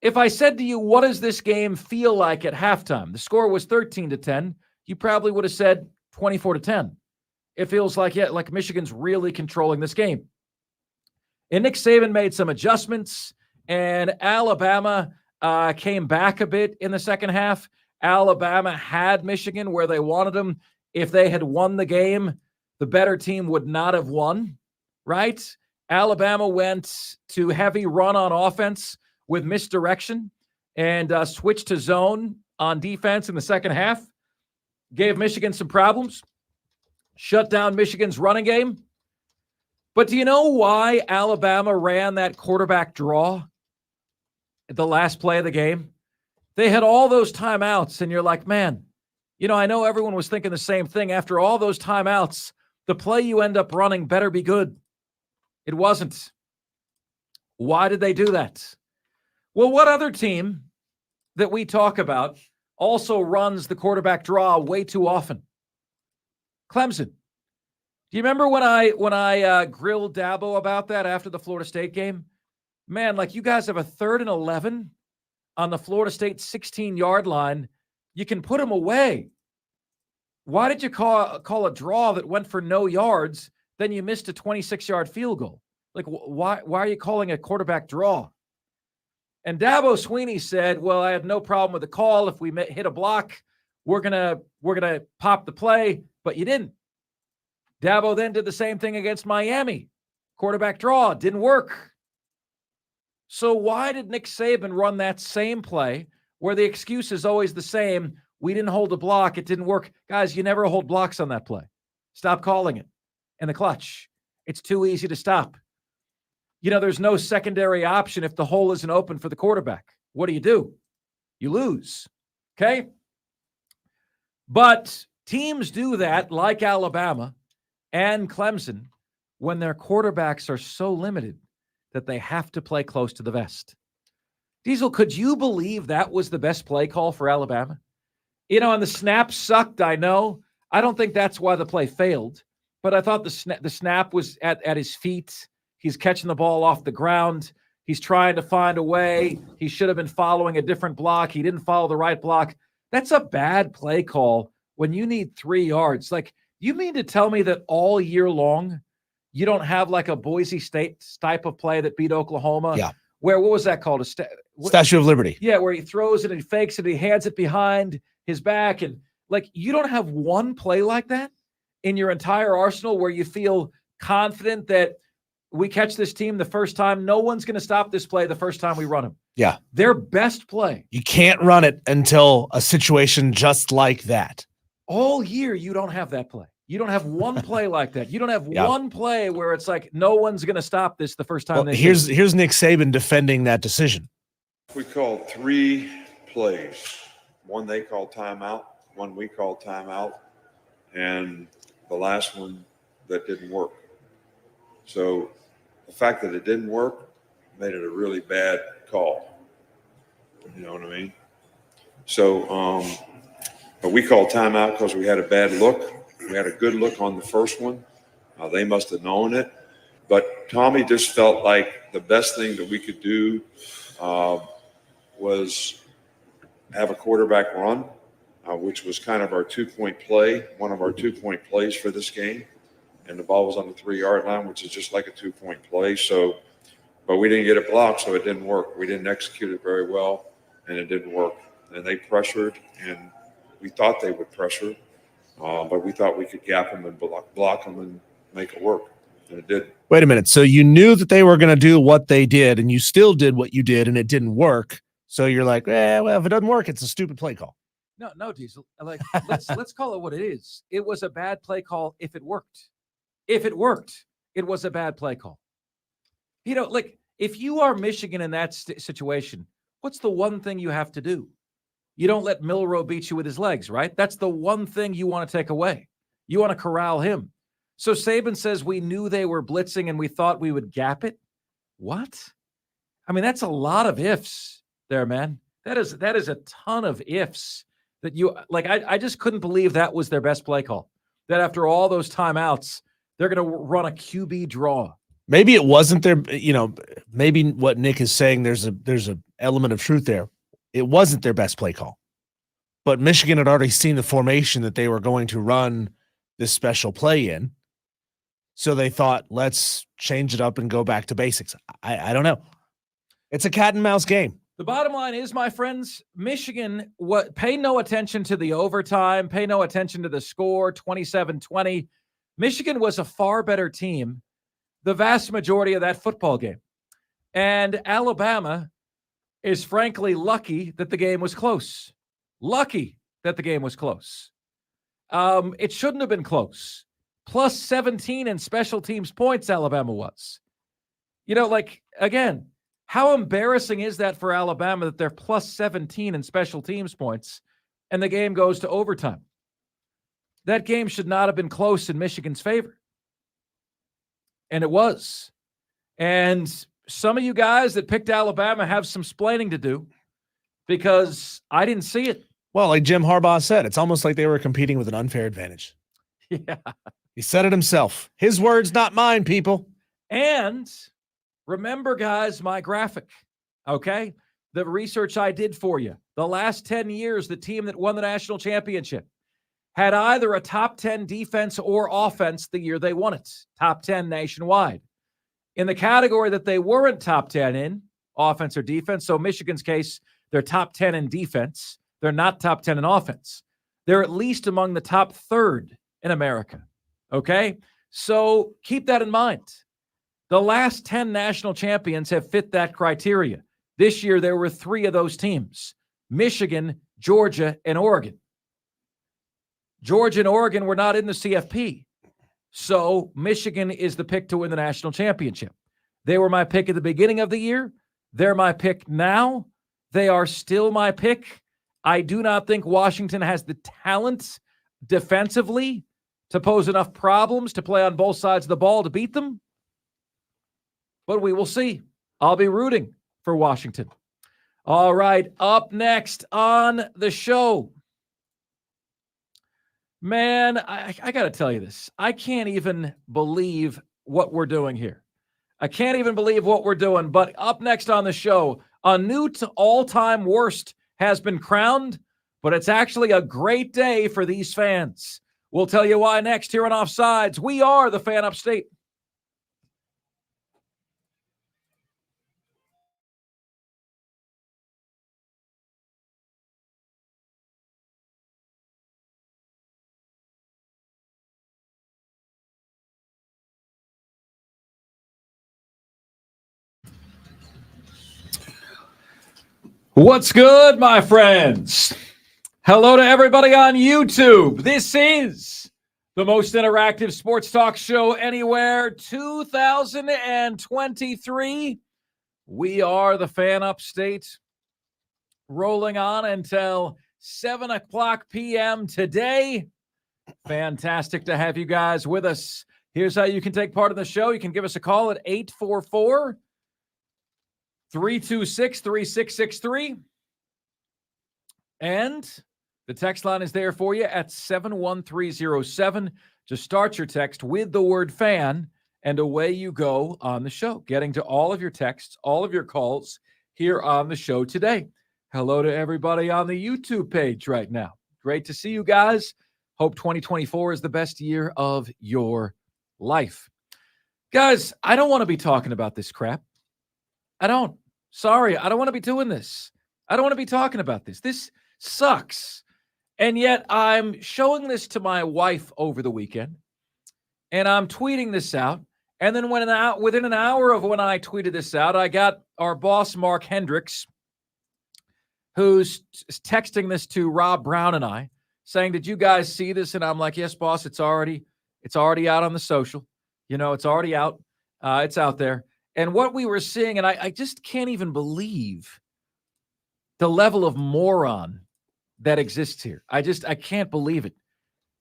If I said to you, what does this game feel like at halftime? The score was 13-10. You probably would have said 24-10. It feels like, yeah, like Michigan's really controlling this game. And Nick Saban made some adjustments, and Alabama came back a bit in the second half. Alabama had Michigan where they wanted them. If they had won the game, the better team would not have won, right? Alabama went to heavy run on offense with misdirection and switched to zone on defense in the second half. Gave Michigan some problems. Shut down Michigan's running game. But do you know why Alabama ran that quarterback draw at the last play of the game? They had all those timeouts, and you're like, man, you know, I know everyone was thinking the same thing. After all those timeouts, the play you end up running better be good. It wasn't. Why did they do that? Well, what other team that we talk about also runs the quarterback draw way too often? Clemson. Do you remember when I grilled Dabo about that after the Florida State game? Man, like, you guys have a 3rd and 11 on the Florida State 16-yard line. You can put them away. Why did you call a draw that went for no yards, then you missed a 26-yard field goal? Like, why are you calling a quarterback draw? And Dabo Swinney said, well, I had no problem with the call. If we hit a block, we're gonna pop the play, but you didn't. Dabo then did the same thing against Miami. Quarterback draw, didn't work. So why did Nick Saban run that same play where the excuse is always the same? We didn't hold a block. It didn't work. Guys, you never hold blocks on that play. Stop calling it in the clutch. It's too easy to stop. You know, there's no secondary option if the hole isn't open for the quarterback. What do? You lose. Okay? But teams do that, like Alabama and Clemson, when their quarterbacks are so limited that they have to play close to the vest. Diesel, could you believe that was the best play call for Alabama? You know, and the snap sucked, I know. I don't think that's why the play failed, but I thought the snap was at his feet. He's catching the ball off the ground. He's trying to find a way. He should have been following a different block. He didn't follow the right block. That's a bad play call when you need 3 yards. Like, you mean to tell me that all year long you don't have like a Boise State type of play that beat Oklahoma? Yeah. Where, what was that called? Statue of Liberty. Yeah, where he throws it and he fakes it, and he hands it behind his back. And like, you don't have one play like that in your entire arsenal where you feel confident that we catch this team the first time. No one's going to stop this play the first time we run them. Yeah. Their best play. You can't run it until a situation just like that. All year, you don't have that play. You don't have one play like that. You don't have one play where it's like, no one's going to stop this the first time. Well, here's Nick Saban defending that decision. We called 3 plays. One they called timeout, one we called timeout, and the last one that didn't work. So the fact that it didn't work made it a really bad call. You know what I mean? So, but we called timeout because we had a bad look. We had a good look on the first one. They must have known it. But Tommy just felt like the best thing that we could do was have a quarterback run, which was kind of our 2-point play, one of our 2-point plays for this game. And the ball was on the 3-yard line, which is just like a 2-point play. So, but we didn't get it blocked, so it didn't work. We didn't execute it very well, and it didn't work. And they pressured, and we thought they would pressure, but we thought we could gap them and block them and make it work, and it did. Wait a minute. So you knew that they were going to do what they did, and you still did what you did, and it didn't work. So you're like, well, if it doesn't work, it's a stupid play call. No, Diesel. Like, let's call it what it is. It was a bad play call if it worked. If it worked, it was a bad play call. You know, like, if you are Michigan in that situation, what's the one thing you have to do? You don't let Milroe beat you with his legs, right? That's the one thing you want to take away. You want to corral him. So Saban says we knew they were blitzing and we thought we would gap it. What? I mean, that's a lot of ifs there, man. That is a ton of ifs that you like. I just couldn't believe that was their best play call. That after all those timeouts, they're going to run a QB draw. Maybe it wasn't their, maybe what Nick is saying, there's a element of truth there. It wasn't their best play call. But Michigan had already seen the formation that they were going to run this special play in. So they thought, let's change it up and go back to basics. I don't know. It's a cat and mouse game. The bottom line is, my friends, Michigan, pay no attention to the overtime, pay no attention to the score, 27-20. Michigan was a far better team the vast majority of that football game. And Alabama is frankly lucky that the game was close. Lucky that the game was close. It shouldn't have been close. Plus 17 in special teams points, Alabama was. Again, how embarrassing is that for Alabama that they're plus 17 in special teams points and the game goes to overtime? That game should not have been close in Michigan's favor. And it was. And some of you guys that picked Alabama have some splaining to do because I didn't see it. Well, like Jim Harbaugh said, it's almost like they were competing with an unfair advantage. Yeah. He said it himself. His words, not mine, people. And remember, guys, my graphic, okay? The research I did for you. The last 10 years, the team that won the national championship had either a top 10 defense or offense the year they won it. Top 10 nationwide. In the category that they weren't top 10 in, offense or defense, so Michigan's case, they're top 10 in defense. They're not top 10 in offense. They're at least among the top third in America, okay? So keep that in mind. The last 10 national champions have fit that criteria. This year, there were 3 of those teams, Michigan, Georgia, and Oregon. Georgia and Oregon were not in the CFP. So Michigan is the pick to win the national championship. They were my pick at the beginning of the year. They're my pick now. They are still my pick. I do not think Washington has the talent defensively to pose enough problems to play on both sides of the ball to beat them. But we will see. I'll be rooting for Washington. All right, up next on the show. Man, I got to tell you this. I can't even believe what we're doing here. I can't even believe what we're doing. But up next on the show, a new all-time worst has been crowned, but it's actually a great day for these fans. We'll tell you why next here on Offsides. We are the Fan Upstate. What's good, my friends? Hello to everybody on YouTube. This is the most interactive sports talk show anywhere, 2023. We are the Fan Upstate, rolling on until 7 o'clock p.m. today. Fantastic to have you guys with us. Here's how you can take part in the show. You can give us a call at 844-326-3663. And the text line is there for you at 71307. Just start your text with the word fan, and away you go on the show, getting to all of your texts, all of your calls here on the show today. Hello to everybody on the YouTube page right now. Great to see you guys. Hope 2024 is the best year of your life. Guys, I don't want to be talking about this crap. I don't. Sorry, I don't want to be doing this. I don't want to be talking about this. This sucks. And yet I'm showing this to my wife over the weekend, and I'm tweeting this out. And then within an hour of when I tweeted this out, I got our boss, Mark Hendricks, who's texting this to Rob Brown and I, saying, did you guys see this? And I'm like, yes, boss, it's already out on the social. It's already out. It's out there. And what we were seeing, and I just can't even believe the level of moron that exists here. I can't believe it.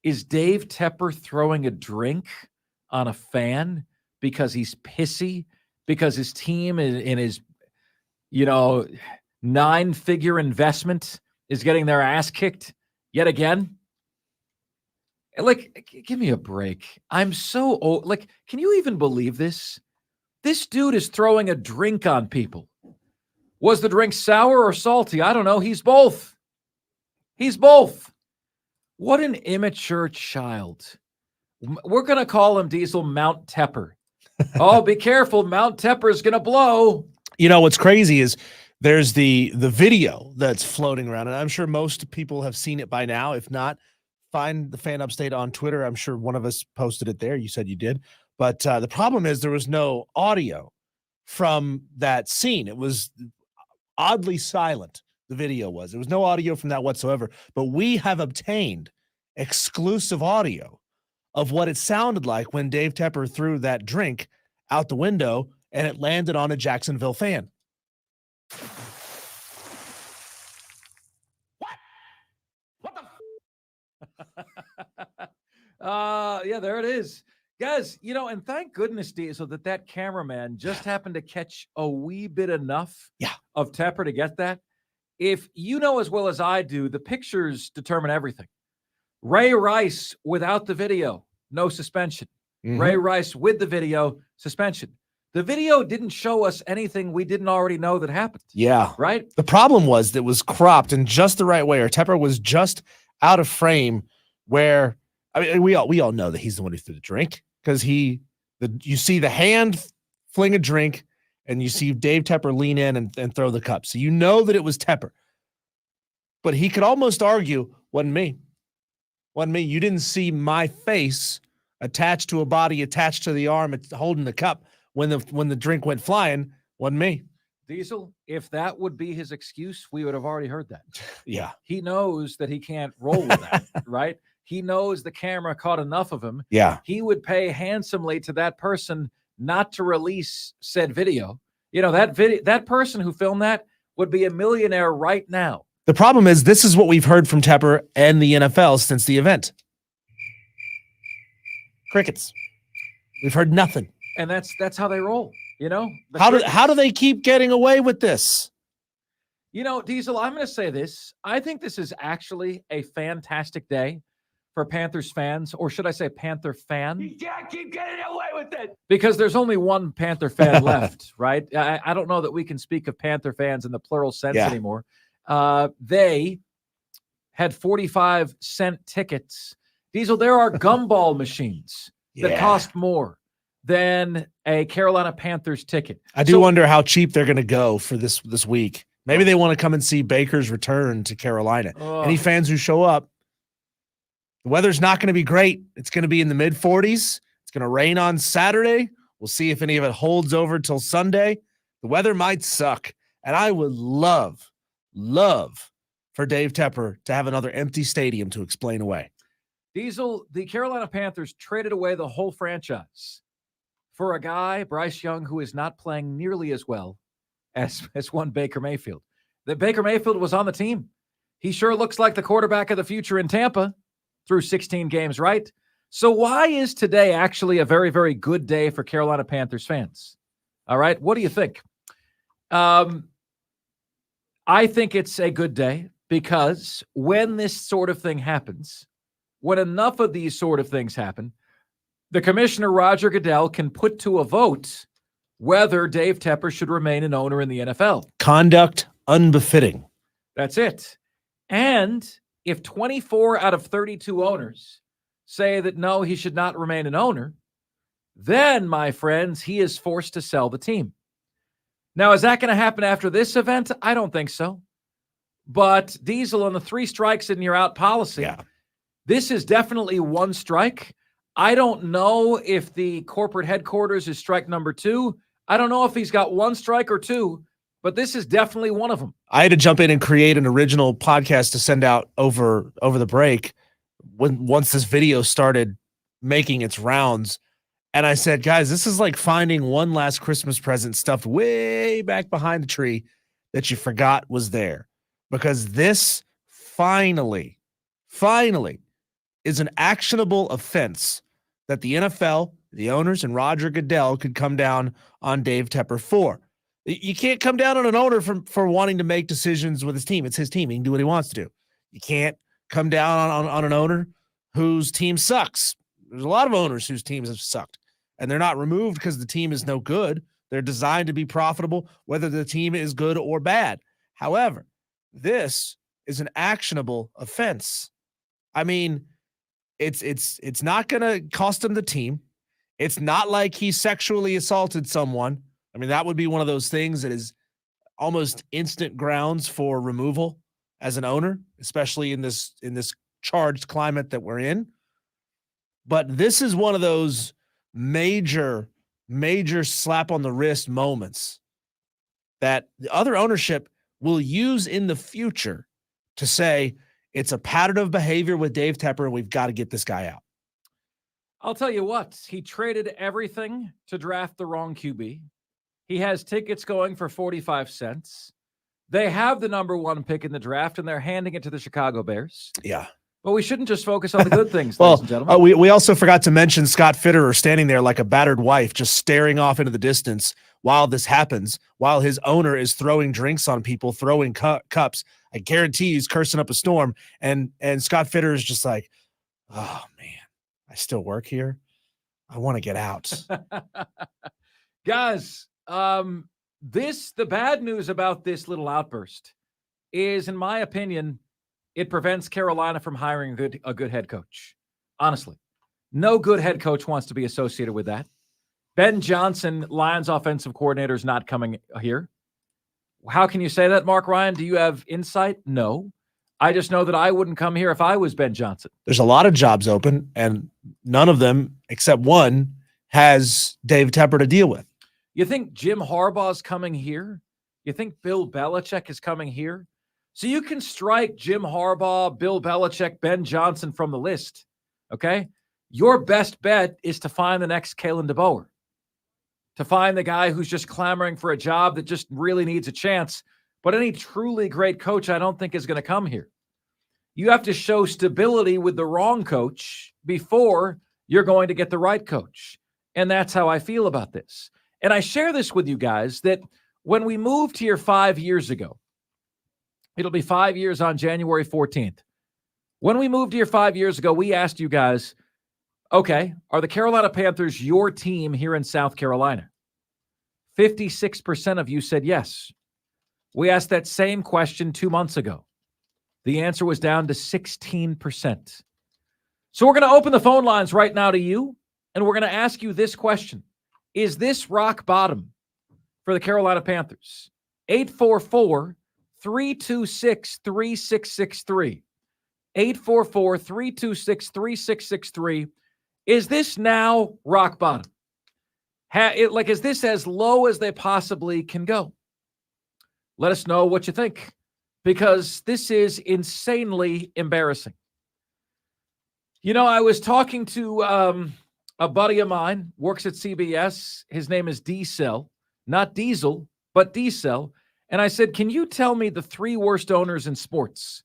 Is Dave Tepper throwing a drink on a fan because he's pissy, because his team in his, 9-figure investment is getting their ass kicked yet again. Like, give me a break. I'm so old. Like, can you even believe this? This dude is throwing a drink on people. Was the drink sour or salty? I don't know. He's both. He's both. What an immature child. We're going to call him, Diesel, Mount Tepper. Oh, be careful. Mount Tepper is going to blow. You know, what's crazy is there's the video that's floating around, and I'm sure most people have seen it by now. If not, find the Fan Upstate on Twitter. I'm sure one of us posted it there. You said you did. But the problem is there was no audio from that scene. It was oddly silent. The video was. There was no audio from that whatsoever. But we have obtained exclusive audio of what it sounded like when Dave Tepper threw that drink out the window and it landed on a Jacksonville fan. Yeah, there it is. Guys, you know, and thank goodness, Diesel, that cameraman just happened to catch a wee bit enough of Tepper to get that. If you know as well as I do, the pictures determine everything. Ray Rice without the video, no suspension. Ray Rice with the video, suspension. The video didn't show us anything we didn't already know that happened. Yeah. Right? The problem was that it was cropped in just the right way, or Tepper was just out of frame where, I mean, we all know that he's the one who threw the drink because you see the hand fling a drink and you see Dave Tepper lean in and throw the cup. So you know that it was Tepper. But he could almost argue, wasn't me. Wasn't me. You didn't see my face attached to a body, attached to the arm, holding the cup when the drink went flying. Wasn't me. Diesel, if that would be his excuse, we would have already heard that. Yeah. He knows that he can't roll with that, right? He knows the camera caught enough of him. Yeah. He would pay handsomely to that person not to release said video. You know, that person who filmed that would be a millionaire right now. The problem is this is what we've heard from Tepper and the NFL since the event. Crickets. We've heard nothing. And that's how they roll, you know? How do they keep getting away with this? You know, Diesel, I'm going to say this. I think this is actually a fantastic day for Panthers fans, or should I say Panther fan? You can't keep getting away with it. Because there's only one Panther fan left, right? I don't know that we can speak of Panther fans in the plural sense anymore. They had 45-cent tickets. Diesel, there are gumball machines that cost more than a Carolina Panthers ticket. I do wonder how cheap they're going to go for this week. Maybe they want to come and see Baker's return to Carolina. Any fans who show up, the weather's not going to be great. It's going to be in the mid-40s. It's going to rain on Saturday. We'll see if any of it holds over till Sunday. The weather might suck. And I would love for Dave Tepper to have another empty stadium to explain away. Diesel, the Carolina Panthers traded away the whole franchise for a guy, Bryce Young, who is not playing nearly as well as one Baker Mayfield. That Baker Mayfield was on the team. He sure looks like the quarterback of the future in Tampa through 16 games, right? So why is today actually a very, very good day for Carolina Panthers fans? All right, what do you think? I think it's a good day because when this sort of thing happens, when enough of these sort of things happen, the commissioner, Roger Goodell, can put to a vote whether Dave Tepper should remain an owner in the NFL. Conduct unbefitting. That's it. And if 24 out of 32 owners say that no, he should not remain an owner, then, my friends, he is forced to sell the team. Now, is that going to happen after this event? I don't think so. But Diesel, on the 3 strikes and you're out policy, this is definitely one strike. I don't know if the corporate headquarters is strike number 2. I don't know if he's got 1 strike or 2, but this is definitely one of them. I had to jump in and create an original podcast to send out over the break once this video started making its rounds. And I said, guys, this is like finding one last Christmas present stuffed way back behind the tree that you forgot was there. Because this finally is an actionable offense that the NFL, the owners, and Roger Goodell could come down on Dave Tepper for. You can't come down on an owner for wanting to make decisions with his team. It's his team. He can do what he wants to do. You can't come down on an owner whose team sucks. There's a lot of owners whose teams have sucked, and they're not removed because the team is no good. They're designed to be profitable, whether the team is good or bad. However, this is an actionable offense. I mean, it's not going to cost him the team. It's not like he sexually assaulted someone. I mean, that would be one of those things that is almost instant grounds for removal as an owner, especially in this charged climate that we're in. But this is one of those major slap on the wrist moments that the other ownership will use in the future to say it's a pattern of behavior with Dave Tepper and we've got to get this guy out. I'll tell you what, he traded everything to draft the wrong QB. He has tickets going for 45 cents. They have the number 1 pick in the draft, and they're handing it to the Chicago Bears. Yeah. But we shouldn't just focus on the good things, well, ladies and gentlemen. We also forgot to mention Scott Fitterer standing there like a battered wife, just staring off into the distance while this happens, while his owner is throwing drinks on people, throwing cups. I guarantee he's cursing up a storm. And Scott Fitterer is just like, oh, man, I still work here. I want to get out. Guys, the bad news about this little outburst is, in my opinion, it prevents Carolina from hiring a good head coach. Honestly, no good head coach wants to be associated with that. Ben Johnson, Lions offensive coordinator, is not coming here. How can you say that, Mark Ryan? Do you have insight? No. I just know that I wouldn't come here if I was Ben Johnson. There's a lot of jobs open, and none of them, except one, has Dave Tepper to deal with. You think Jim Harbaugh's coming here? You think Bill Belichick is coming here? So you can strike Jim Harbaugh, Bill Belichick, Ben Johnson from the list, okay? Your best bet is to find the next Kalen DeBoer, to find the guy who's just clamoring for a job that just really needs a chance. But any truly great coach, I don't think, is going to come here. You have to show stability with the wrong coach before you're going to get the right coach. And that's how I feel about this. And I share this with you guys that when we moved here 5 years ago, it'll be 5 years on January 14th. When we moved here 5 years ago, we asked you guys, okay, are the Carolina Panthers your team here in South Carolina? 56% of you said yes. We asked that same question 2 months ago. The answer was down to 16%. So we're going to open the phone lines right now to you, and we're going to ask you this question. Is this rock bottom for the Carolina Panthers? 844-326-3663. 844-326-3663. Is this now rock bottom? Is this as low as they possibly can go? Let us know what you think, because this is insanely embarrassing. You know, I was talking to a buddy of mine, works at CBS. His name is D-Cell, not Diesel, but D-Cell. And I said, can you tell me the 3 worst owners in sports?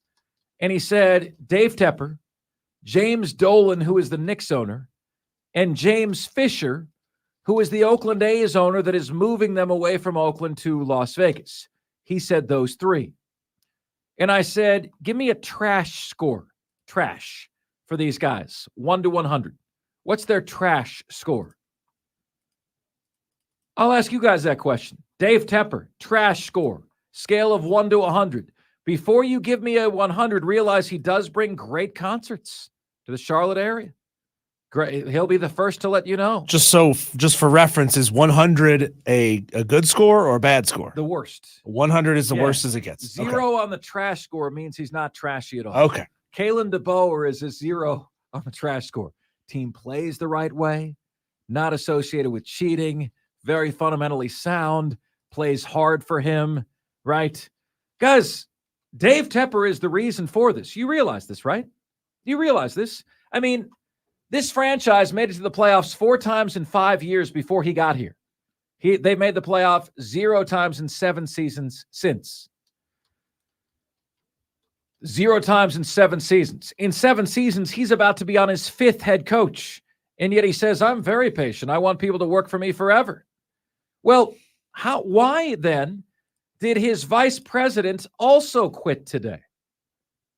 And he said, Dave Tepper, James Dolan, who is the Knicks owner, and James Fisher, who is the Oakland A's owner that is moving them away from Oakland to Las Vegas. He said those 3. And I said, give me a trash score. Trash for these guys. 1 to 100. What's their trash score? I'll ask you guys that question. Dave Tepper, trash score. Scale of 1 to 100. Before you give me a 100, realize he does bring great concerts to the Charlotte area. Great. He'll be the first to let you know. Just for reference, is 100 a good score or a bad score? The worst. 100 is the worst as it gets. 0 on the trash score means he's not trashy at all. Okay. Kalen DeBoer is a 0 on the trash score. Team plays the right way, not associated with cheating, very fundamentally sound, plays hard for him, right? Guys, Dave Tepper is the reason for this. You realize this, right? You realize this? I mean, this franchise made it to the playoffs 4 times in 5 years before he got here. They made the playoff 0 times in 7 seasons since. 0 times in 7 seasons. In 7 seasons, he's about to be on his 5th head coach. And yet he says, I'm very patient. I want people to work for me forever. Well, Why then did his vice president also quit today?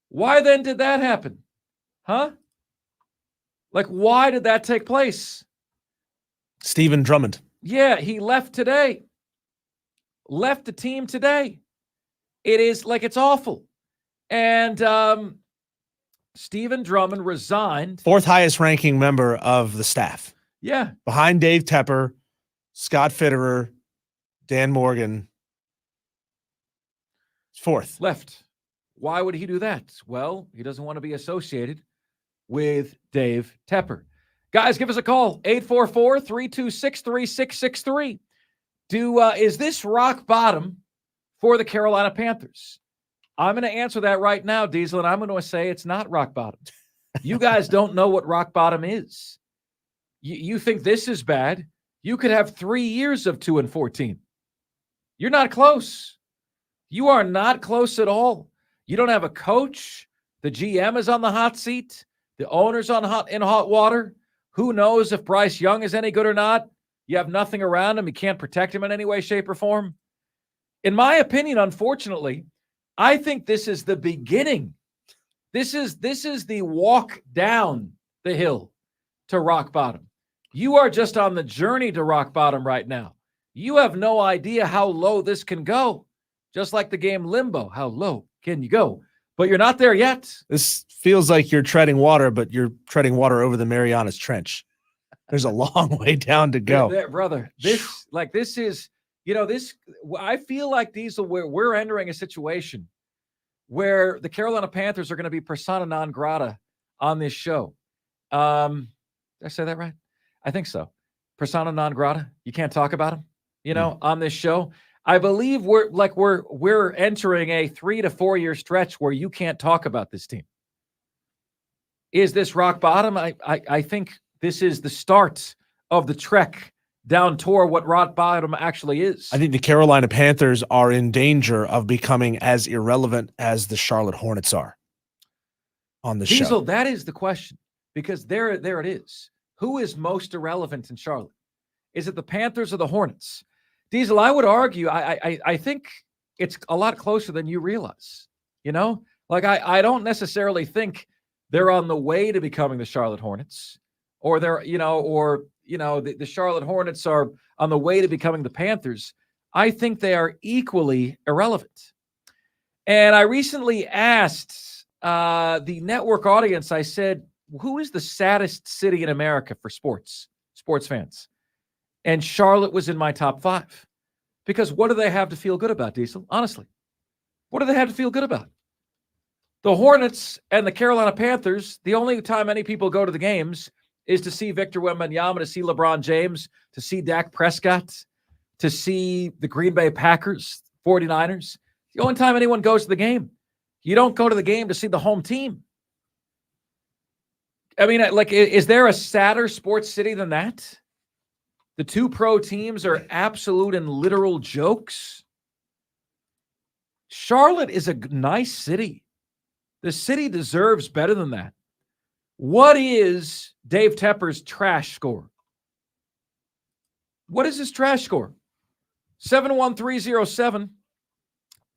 Why then did that happen? Huh? Like, why did that take place? Stephen Drummond. Yeah, he left today. Left the team today. It is like, it's awful. And Stephen Drummond resigned. 4th highest ranking member of the staff. Yeah. Behind Dave Tepper, Scott Fitterer, Dan Morgan. 4th. Left. Why would he do that? Well, he doesn't want to be associated with Dave Tepper. Guys, give us a call, 844-326-3663. Is this rock bottom for the Carolina Panthers? I'm going to answer that right now, Diesel, and I'm going to say it's not rock bottom. You guys don't know what rock bottom is. You think this is bad. You could have 3 years of 2-14. You're not close. You are not close at all. You don't have a coach. The GM is on the hot seat. The owner's in hot water. Who knows if Bryce Young is any good or not? You have nothing around him. You can't protect him in any way, shape, or form. In my opinion, unfortunately, I think this is the beginning. This is the walk down the hill to rock bottom. You are just on the journey to rock bottom right now. You have no idea how low this can go. Just like the game Limbo. How low can you go? But you're not there yet. This feels like you're treading water, but you're treading water over the Marianas Trench. There's a long way down to go. Brother, this is, I feel like Diesel, we're entering a situation where the Carolina Panthers are going to be persona non grata on this show. Did I say that right? I think so. Persona non grata. You can't talk about them, on this show. I believe we're entering a 3 to 4 year stretch where you can't talk about this team. Is this rock bottom? I think this is the start of the trek down toward what rock bottom actually is. I think the Carolina Panthers are in danger of becoming as irrelevant as the Charlotte Hornets are on the show. Diesel, that is the question, because there it is. Who is most irrelevant in Charlotte? Is it the Panthers or the Hornets? Diesel, I would argue, I think it's a lot closer than you realize. I don't necessarily think they're on the way to becoming the Charlotte Hornets, or the Charlotte Hornets are on the way to becoming the Panthers. I think they are equally irrelevant. And I recently asked the network audience, I said, who is the saddest city in America for sports fans? And Charlotte was in my top 5. Because what do they have to feel good about, Diesel? Honestly, what do they have to feel good about? The Hornets and the Carolina Panthers, the only time any people go to the games is to see Victor Wembanyama, to see LeBron James, to see Dak Prescott, to see the Green Bay Packers, 49ers. The only time anyone goes to the game. You don't go to the game to see the home team. I mean, is there a sadder sports city than that? The 2 pro teams are absolute and literal jokes. Charlotte is a nice city. The city deserves better than that. What is Dave Tepper's trash score? What is his trash score? 71307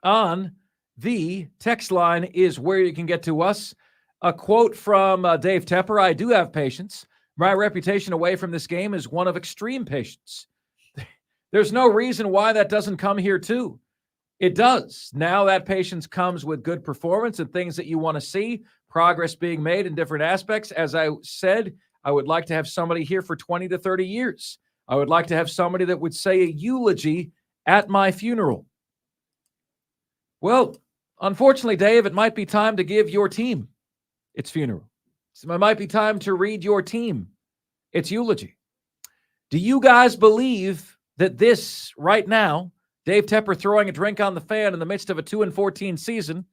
on the text line is where you can get to us. A quote from Dave Tepper: I do have patience. My reputation away from this game is one of extreme patience. There's no reason why that doesn't come here too. It does. Now that patience comes with good performance and things that you want to see, progress being made in different aspects. As I said, I would like to have somebody here for 20 to 30 years. I would like to have somebody that would say a eulogy at my funeral. Well, unfortunately, Dave, it might be time to give your team its funeral. So it might be time to read your team its eulogy. Do you guys believe that this right now, Dave Tepper throwing a drink on the fan in the midst of a 2-14 season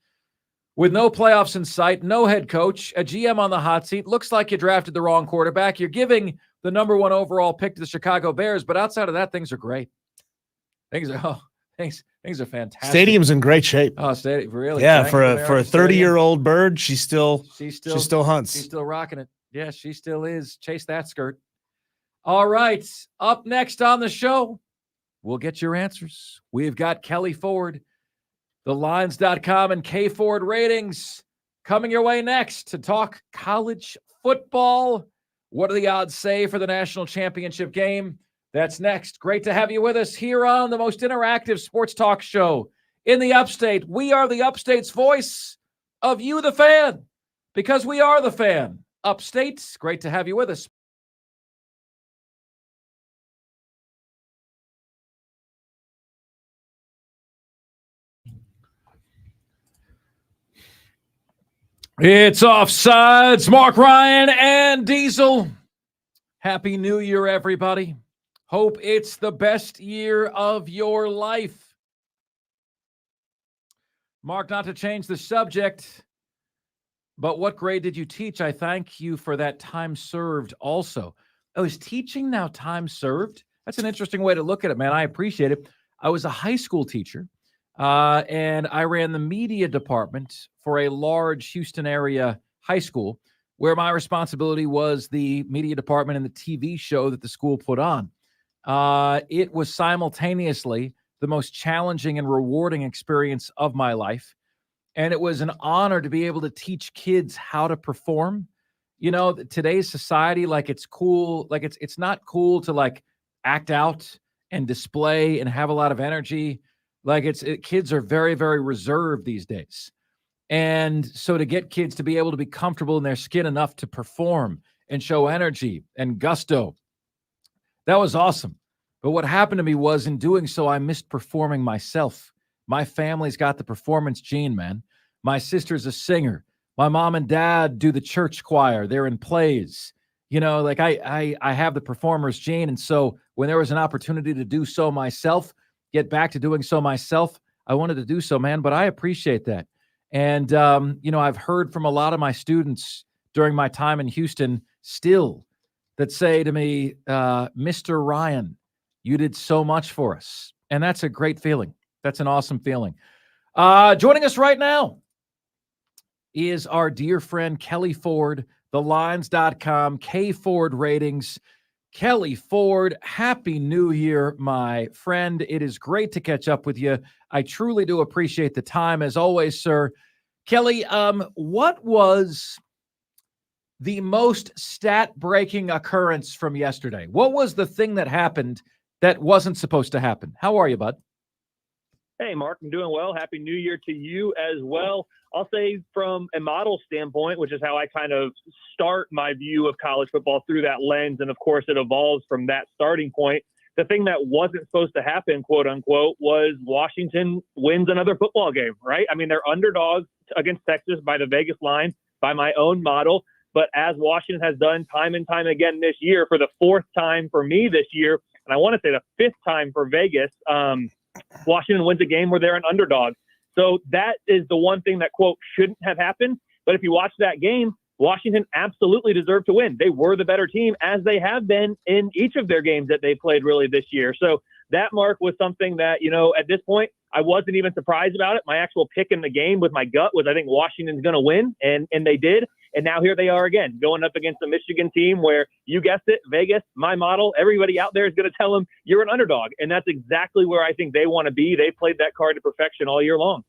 with no playoffs in sight, no head coach, a GM on the hot seat, looks like you drafted the wrong quarterback. You're giving the number 1 overall pick to the Chicago Bears, but outside of that, things are great. Things are fantastic. Stadium's in great shape. Oh, stadium, really? Yeah, for a 30-year-old bird, she still hunts. She's still rocking it. Yeah, she still is. Chase that skirt. All right. Up next on the show, We'll get your answers. We've got Kelly Ford, thelines.com, and K Ford Ratings coming your way next to talk college football. What do the odds say for the national championship game? That's next. Great to have you with us here on the most interactive sports talk show in the Upstate. We are the Upstate's voice of you, the fan, because we are the fan. Upstate, great to have you with us. It's Offsides. Mark Ryan and Diesel. Happy New Year, everybody. Hope it's the best year of your life. Mark, not to change the subject, but what grade did you teach? I thank you for that time served also. Oh, is teaching now time served? That's an interesting way to look at it, man. I appreciate it. I was a high school teacher, and I ran the media department for a large Houston area high school where my responsibility was the media department and the TV show that the school put on. It was simultaneously the most challenging and rewarding experience of my life. And it was an honor to be able to teach kids how to perform. You know, today's society, like it's cool, like it's not cool to like act out and display and have a lot of energy. Like kids are very, very reserved these days. And so to get kids to be able to be comfortable in their skin enough to perform and show energy and gusto, that was awesome. But what happened to me was in doing so, I missed performing myself. My family's got the performance gene, man. My sister's a singer. My mom and dad do the church choir. They're in plays. You know, like I have the performer's gene. And so when there was an opportunity to do so myself, get back to doing so myself, I wanted to do so, man. But I appreciate that. And, you know, I've heard from a lot of my students during my time in Houston still that say to me, Mr. Ryan, you did so much for us. And that's a great feeling. That's an awesome feeling. Joining us right now is our dear friend, Kelly Ford, thelines.com, K Ford Ratings. Kelly Ford, Happy New Year, my friend. It is great to catch up with you. I truly do appreciate the time, as always, sir. Kelly, what was the most stat-breaking occurrence from yesterday? What was the thing that happened that wasn't supposed to happen? How are you, bud? Hey, Mark, I'm doing well. Happy New Year to you as well. I'll say from a model standpoint, which is how I kind of start my view of college football through that lens, and of course it evolves from that starting point. The thing that wasn't supposed to happen, quote unquote, was Washington wins another football game, right? I mean, they're underdogs against Texas by the Vegas line, by my own model. But as Washington has done time and time again this year, for the fourth time for me this year, and I want to say the fifth time for Vegas, Washington wins a game where they're an underdog. So that is the one thing that, quote, shouldn't have happened. But if you watch that game, Washington absolutely deserved to win. They were the better team, as they have been in each of their games that they played really this year. So that, Mark, was something that, you know, at this point, I wasn't even surprised about it. My actual pick in the game with my gut was I think Washington's going to win, and they did. And now here they are again, going up against a Michigan team where, you guessed it, Vegas, my model, everybody out there is going to tell them you're an underdog. And that's exactly where I think they want to be. They played that card to perfection all year long.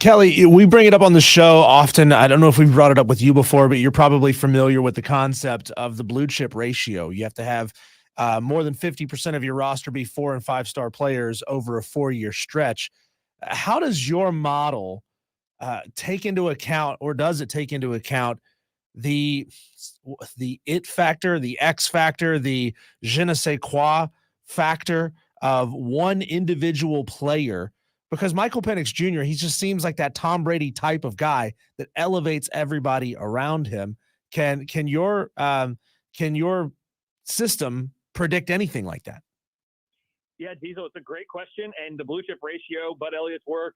Kelly, we bring it up on the show often. I don't know if we've brought it up with you before, but you're probably familiar with the concept of the blue chip ratio. You have to have more than 50% of your roster be 4- and 5-star players over a 4-year stretch. How does your model take into account, or does it take into account the it factor, the X factor, the je ne sais quoi factor of one individual player? Because Michael Penix Jr., he just seems like that Tom Brady type of guy that elevates everybody around him. Can your system predict anything like that? Yeah, Diesel, it's a great question. And the blue chip ratio, Bud Elliott's work,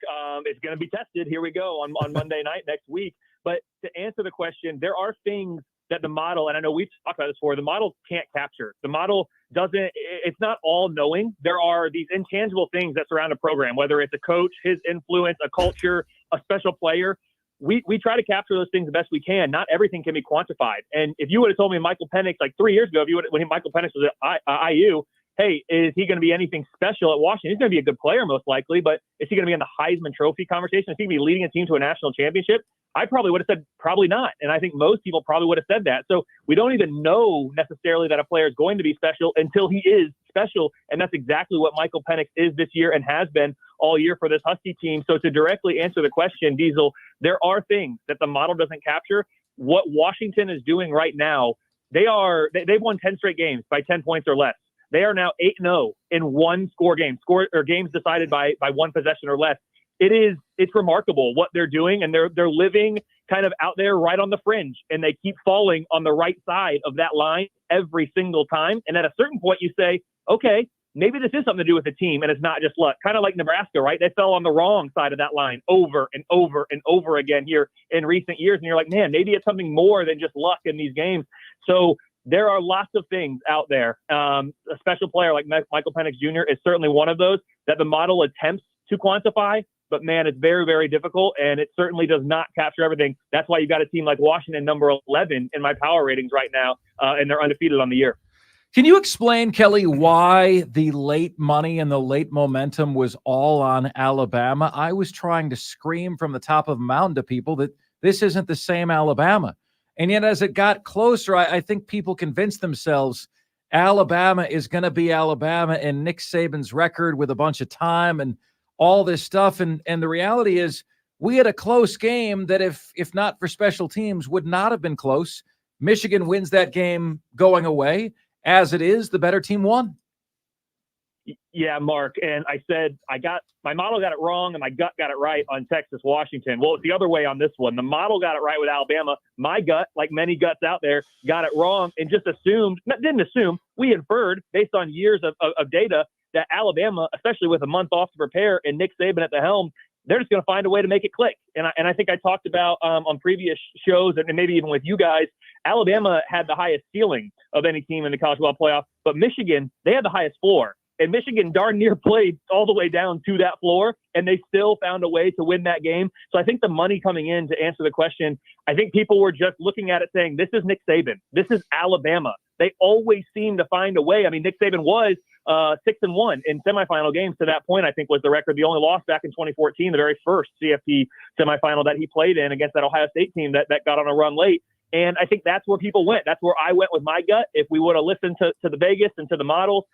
is going to be tested. Here we go on Monday night next week. But to answer the question, there are things that the model, and I know we've talked about this before, the model can't capture. The model doesn't, it's not all knowing. There are these intangible things that surround a program, whether it's a coach, his influence, a culture, a special player. We try to capture those things the best we can. Not everything can be quantified. And if you would have told me Michael Penix like 3 years ago, when Michael Penix was at IU, hey, is he going to be anything special at Washington? He's going to be a good player most likely, but is he going to be in the Heisman Trophy conversation? Is he going to be leading a team to a national championship? I probably would have said probably not. And I think most people probably would have said that. So we don't even know necessarily that a player is going to be special until he is special. And that's exactly what Michael Penix is this year and has been all year for this Husky team. So to directly answer the question, Diesel, there are things that the model doesn't capture. What Washington is doing right now, they've won 10 straight games by 10 points or less. They are now 8-0 in one-score games, games decided by one possession or less. It's remarkable what they're doing, and they're living kind of out there right on the fringe, and they keep falling on the right side of that line every single time. And at a certain point, you say, okay, maybe this is something to do with the team, and it's not just luck. Kind of like Nebraska, right? They fell on the wrong side of that line over and over and over again here in recent years, and you're like, man, maybe it's something more than just luck in these games. So there are lots of things out there. A special player like Michael Penix Jr. is certainly one of those that the model attempts to quantify, but man, it's very, very difficult, and it certainly does not capture everything. That's why you got a team like Washington, number 11 in my power ratings right now, and they're undefeated on the year. Can you explain, Kelly, why the late money and the late momentum was all on Alabama? I was trying to scream from the top of a mountain to people that this isn't the same Alabama. And yet as it got closer, I think people convinced themselves Alabama is going to be Alabama and Nick Saban's record with a bunch of time and all this stuff. And the reality is we had a close game that if not for special teams would not have been close. Michigan wins that game going away. As it is, the better team won. Yeah, Mark. And I said, my model got it wrong and my gut got it right on Texas, Washington. Well, it's the other way on this one. The model got it right with Alabama. My gut, like many guts out there, got it wrong and just didn't assume, we inferred based on years of data that Alabama, especially with a month off to prepare and Nick Saban at the helm, they're just going to find a way to make it click. And I think I talked about on previous shows and maybe even with you guys, Alabama had the highest ceiling of any team in the college football playoff, but Michigan, they had the highest floor. And Michigan darn near played all the way down to that floor, and they still found a way to win that game. So I think the money coming in to answer the question, I think people were just looking at it saying, this is Nick Saban. This is Alabama. They always seem to find a way. I mean, Nick Saban was 6-1 in semifinal games to that point, I think was the record. The only loss back in 2014, the very first CFP semifinal that he played in against that Ohio State team that got on a run late. And I think that's where people went. That's where I went with my gut. If we would have listened to the Vegas and to the models,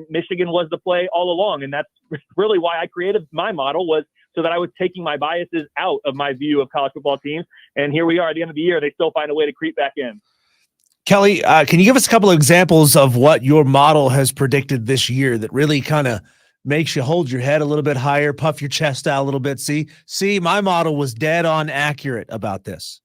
Michigan was the play all along. And that's really why I created my model, was so that I was taking my biases out of my view of college football teams. And here we are at the end of the year. They still find a way to creep back in. Kelly, can you give us a couple of examples of what your model has predicted this year that really kind of makes you hold your head a little bit higher, puff your chest out a little bit? See, my model was dead on accurate about this.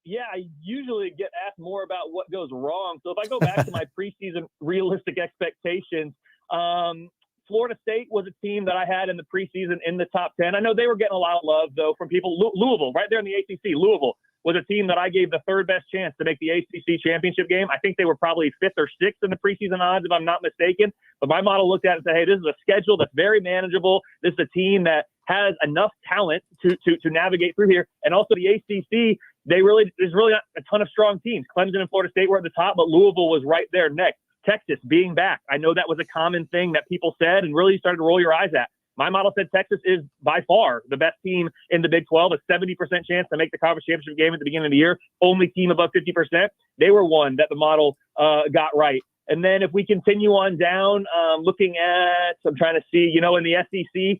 Yeah, I usually get asked more about what goes wrong. So if I go back to my preseason realistic expectations, Florida State was a team that I had in the preseason in the top 10. I know they were getting a lot of love, though, from people. Louisville, right there in the ACC, Louisville was a team that I gave the third best chance to make the ACC championship game. I think they were probably 5th or 6th in the preseason odds, if I'm not mistaken. But my model looked at it and said, hey, this is a schedule that's very manageable. This is a team that has enough talent to navigate through here. And also the ACC, there's really not a ton of strong teams. Clemson and Florida State were at the top, but Louisville was right there next. Texas being back. I know that was a common thing that people said and really started to roll your eyes at. My model said Texas is by far the best team in the Big 12, a 70% chance to make the conference championship game at the beginning of the year, only team above 50%. They were one that the model got right. And then if we continue on down, looking at, I'm trying to see, in the SEC,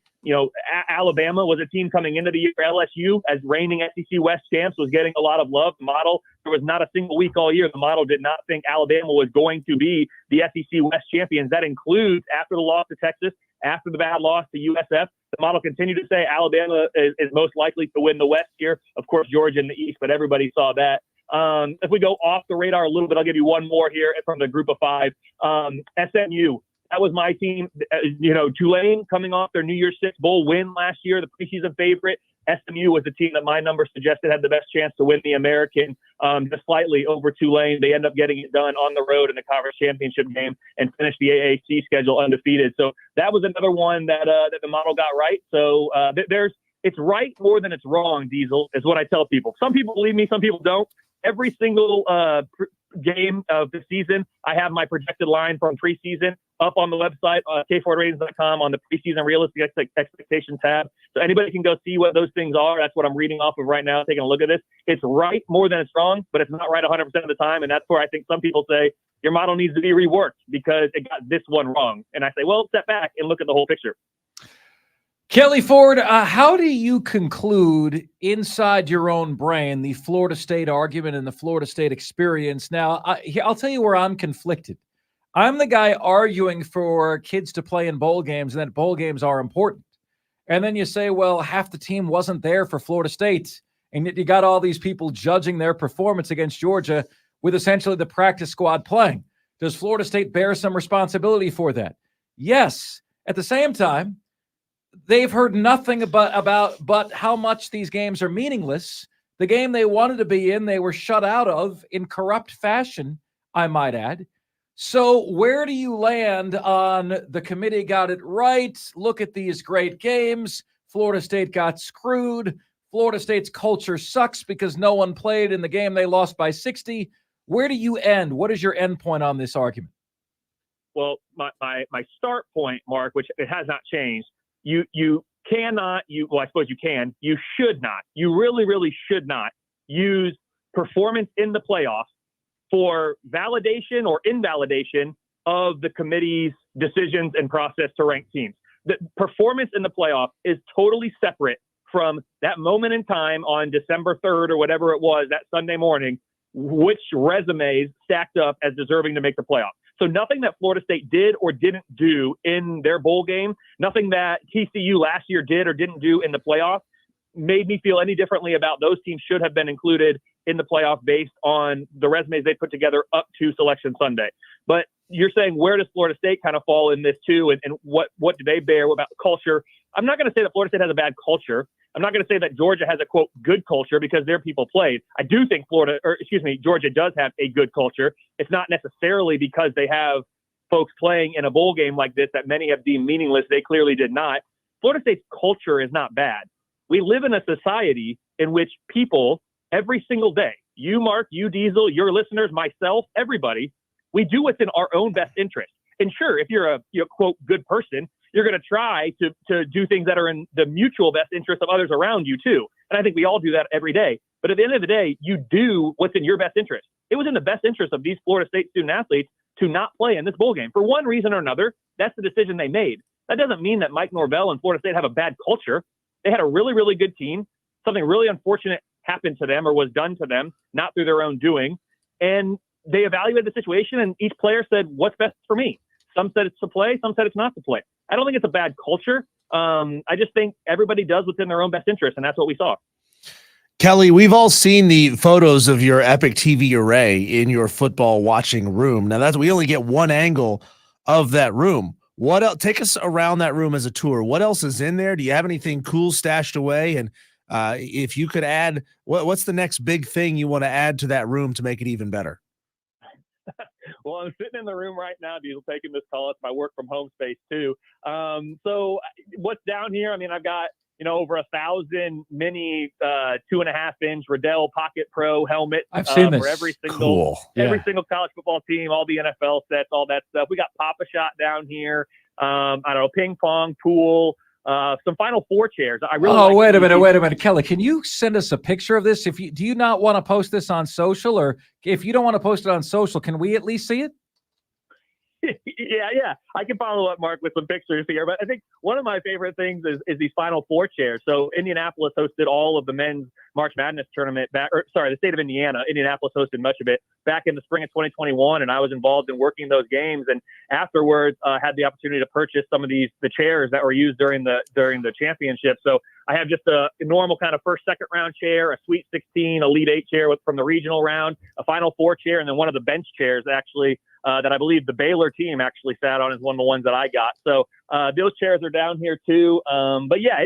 Alabama was a team coming into the year. LSU, as reigning SEC West champs, was getting a lot of love. The model, there was not a single week all year. The model did not think Alabama was going to be the SEC West champions. That includes after the loss to Texas, after the bad loss to USF. The model continued to say Alabama is most likely to win the West here. Of course, Georgia in the East, but everybody saw that. If we go off the radar a little bit, I'll give you one more here from the group of 5. SMU, that was my team. Tulane coming off their New Year's Six Bowl win last year, the preseason favorite. SMU was the team that my number suggested had the best chance to win the American, just slightly over Tulane. They end up getting it done on the road in the conference championship game and finished the AAC schedule undefeated. So that was another one that the model got right. So it's right more than it's wrong, Diesel, is what I tell people. Some people believe me, some people don't. Every single game of the season. I have my projected line from preseason up on the website, kforwardratings.com, on the preseason realistic expectation tab. So anybody can go see what those things are. That's what I'm reading off of right now, taking a look at this. It's right more than it's wrong, but it's not right 100% of the time. And that's where I think some people say your model needs to be reworked because it got this one wrong. And I say, well, step back and look at the whole picture. Kelly Ford, how do you conclude inside your own brain the Florida State argument and the Florida State experience? Now, I'll tell you where I'm conflicted. I'm the guy arguing for kids to play in bowl games and that bowl games are important. And then you say, well, half the team wasn't there for Florida State. And yet you got all these people judging their performance against Georgia with essentially the practice squad playing. Does Florida State bear some responsibility for that? Yes. At the same time, they've heard nothing but how much these games are meaningless. The game they wanted to be in, they were shut out of in corrupt fashion, I might add. So where do you land on the committee got it right? Look at these great games. Florida State got screwed. Florida State's culture sucks because no one played in the game they lost by 60. Where do you end? What is your end point on this argument? Well, my start point, Mark, which it has not changed, you cannot, well, I suppose you can, you should not, you really, really should not use performance in the playoffs for validation or invalidation of the committee's decisions and process to rank teams. The performance in the playoff is totally separate from that moment in time on December 3rd or whatever it was, that Sunday morning, which resumes stacked up as deserving to make the playoff. So nothing that Florida State did or didn't do in their bowl game, nothing that TCU last year did or didn't do in the playoff made me feel any differently about those teams should have been included in the playoff based on the resumes they put together up to Selection Sunday. But you're saying, where does Florida State kind of fall in this too? And what do they bear about culture? I'm not going to say that Florida State has a bad culture. I'm not going to say that Georgia has a, quote, good culture because their people played. I do think Georgia does have a good culture. It's not necessarily because they have folks playing in a bowl game like this that many have deemed meaningless. They clearly did not. Florida State's culture is not bad. We live in a society in which people every single day, you, Mark, you, Diesel, your listeners, myself, everybody, we do what's in our own best interest. And sure, if you're a quote, good person, you're going to try to do things that are in the mutual best interest of others around you too. And I think we all do that every day. But at the end of the day, you do what's in your best interest. It was in the best interest of these Florida State student athletes to not play in this bowl game for one reason or another. That's the decision they made. That doesn't mean that Mike Norvell and Florida State have a bad culture. They had a really, really good team. Something really unfortunate happened to them or was done to them, not through their own doing. And they evaluated the situation, and each player said, what's best for me? Some said it's to play. Some said it's not to play. I don't think it's a bad culture. I just think everybody does what's in their own best interest, and that's what we saw. Kelly, we've all seen the photos of your epic TV array in your football watching room. Now, we only get one angle of that room. What else? Take us around that room as a tour. What else is in there? Do you have anything cool stashed away? And if you could add, what's the next big thing you want to add to that room to make it even better? Well, I'm sitting in the room right now, Diesel, taking this call. It's my work from home space too. So what's down here? I mean, I've got, over 1,000 mini 2.5-inch Riddell Pocket Pro helmets. I've seen this. For every single college football team, all the NFL sets, all that stuff. We got Pop-A-Shot down here. I don't know, ping pong, pool, some Final Four chairs. I really. Wait a minute, Kelly. Can you send us a picture of this? Do you not want to post this on social, or if you don't want to post it on social, can we at least see it? Yeah. I can follow up, Mark, with some pictures here. But I think one of my favorite things is these Final Four chairs. So Indianapolis hosted all of the men's March Madness tournament the state of Indiana. Indianapolis hosted much of it back in the spring of 2021, and I was involved in working those games. And afterwards, had the opportunity to purchase some of the chairs that were used during the championship. So I have just a normal kind of first, second round chair, a Sweet 16, Elite 8 chair from the regional round, a Final Four chair, and then one of the bench chairs actually that I believe the Baylor team actually sat on is one of the ones that I got. So those chairs are down here too. But yeah,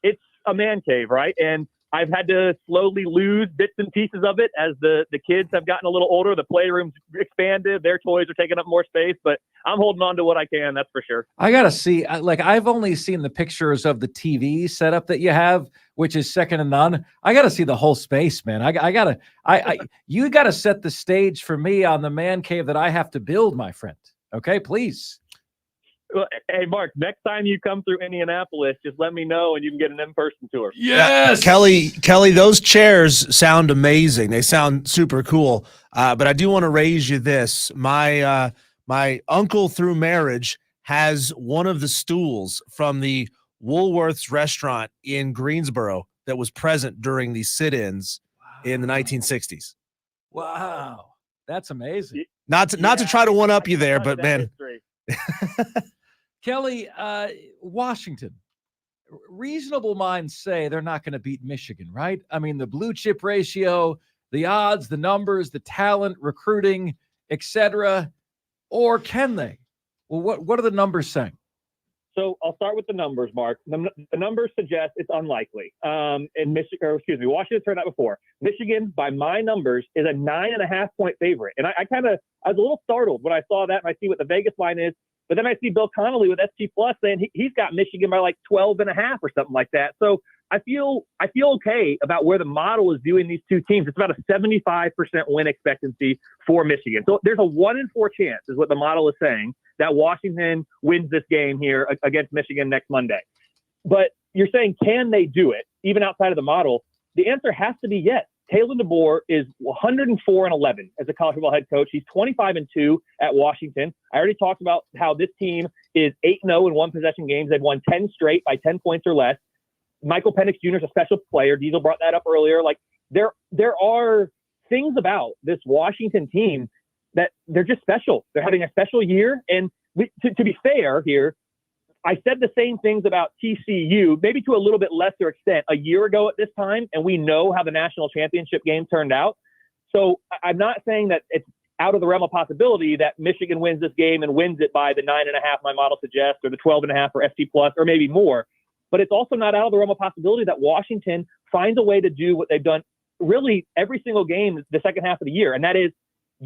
it's a man cave, right? And I've had to slowly lose bits and pieces of it as the kids have gotten a little older. The playroom's expanded. Their toys are taking up more space, but I'm holding on to what I can. That's for sure. I got to see, I've only seen the pictures of the TV setup that you have, which is second to none. I got to see the whole space, man. You got to set the stage for me on the man cave that I have to build, my friend. Okay, please. Well, hey, Mark, next time you come through Indianapolis, just let me know and you can get an in-person tour. Yes. Kelly, those chairs sound amazing. They sound super cool. But I do want to raise you this. My uncle through marriage has one of the stools from the Woolworths restaurant in Greensboro that was present during the sit-ins in the 1960s. Wow. That's amazing. Not to try to one-up you there, but man. Kelly, Washington, reasonable minds say they're not going to beat Michigan, right? I mean, the blue chip ratio, the odds, the numbers, the talent, recruiting, etc. Or can they? Well, what are the numbers saying? So I'll start with the numbers, Mark. The numbers suggest it's unlikely. Washington's heard that before. Michigan, by my numbers, is a 9.5-point favorite. And I was a little startled when I saw that and I see what the Vegas line is. But then I see Bill Connolly with SG Plus saying he's got Michigan by like 12.5 or something like that. So I feel okay about where the model is viewing these two teams. It's about a 75% win expectancy for Michigan. So there's a 1 in 4 chance, is what the model is saying, that Washington wins this game here against Michigan next Monday. But you're saying, can they do it even outside of the model? The answer has to be yes. Kalen DeBoer is 104-11 as a college football head coach. He's 25-2 at Washington. I already talked about how this team is 8-0 in one-possession games. They've won 10 straight by 10 points or less. Michael Penix Jr. is a special player. Diesel brought that up earlier. Like there are things about this Washington team that they're just special. They're having a special year. And to be fair here, I said the same things about TCU, maybe to a little bit lesser extent, a year ago at this time, and we know how the national championship game turned out. So I'm not saying that it's out of the realm of possibility that Michigan wins this game and wins it by the 9.5 my model suggests, or the 12.5 for FC Plus, or maybe more. But it's also not out of the realm of possibility that Washington finds a way to do what they've done really every single game the second half of the year, and that is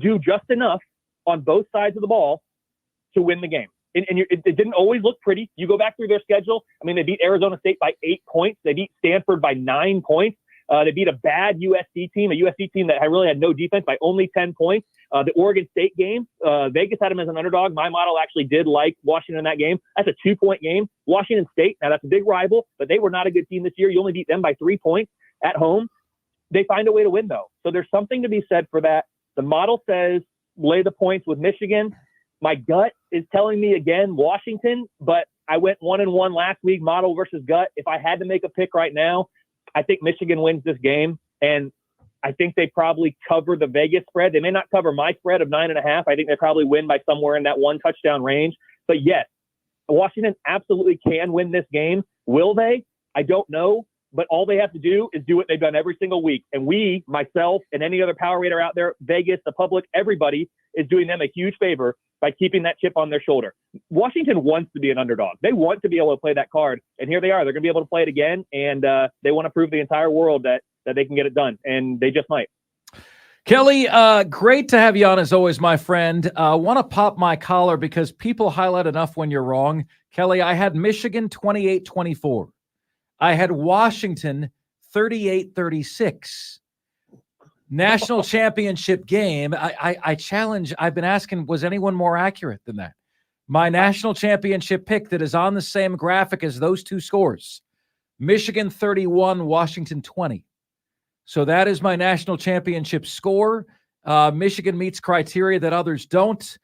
do just enough on both sides of the ball to win the game. And it didn't always look pretty. You go back through their schedule. I mean, they beat Arizona State by 8 points. They beat Stanford by 9 points. They beat a bad USC team that really had no defense, by only 10 points. The Oregon State game, Vegas had them as an underdog. My model actually did like Washington in that game. That's a 2-point game. Washington State, now that's a big rival, but they were not a good team this year. You only beat them by 3 points at home. They find a way to win, though. So there's something to be said for that. The model says lay the points with Michigan. My gut is telling me again Washington, but I went 1-1 last week, model versus gut. If I had to make a pick right now, I think Michigan wins this game, and I think they probably cover the Vegas spread. They may not cover my spread of 9.5. I think they probably win by somewhere in that 1 touchdown range. But yes, Washington absolutely can win this game. Will they? I don't know. But all they have to do is do what they've done every single week. And we, myself, and any other power rater out there, Vegas, the public, everybody is doing them a huge favor by keeping that chip on their shoulder. Washington wants to be an underdog. They want to be able to play that card. And here they are. They're going to be able to play it again. And they want to prove to the entire world that they can get it done. And they just might. Kelly, great to have you on as always, my friend. Want to pop my collar because people highlight enough when you're wrong. Kelly, I had Michigan 28-24. I had Washington 38-36. National championship game. I challenge. I've been asking, was anyone more accurate than that? My national championship pick that is on the same graphic as those two scores. Michigan 31, Washington 20. So that is my national championship score. Michigan meets criteria that others don't.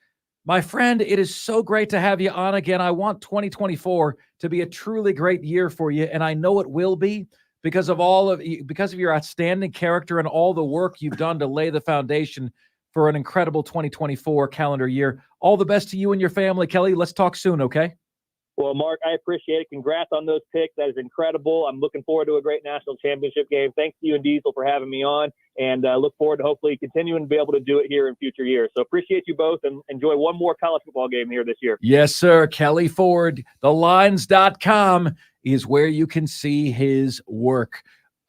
My friend, it is so great to have you on again. I want 2024 to be a truly great year for you, and I know it will be because of your outstanding character and all the work you've done to lay the foundation for an incredible 2024 calendar year. All the best to you and your family, Kelly. Let's talk soon, okay? Well, Mark, I appreciate it. Congrats on those picks. That is incredible. I'm looking forward to a great national championship game. Thanks to you and Diesel for having me on, and look forward to hopefully continuing to be able to do it here in future years. So appreciate you both, and enjoy one more college football game here this year. Yes, sir. Kelly Ford, thelines.com is where you can see his work.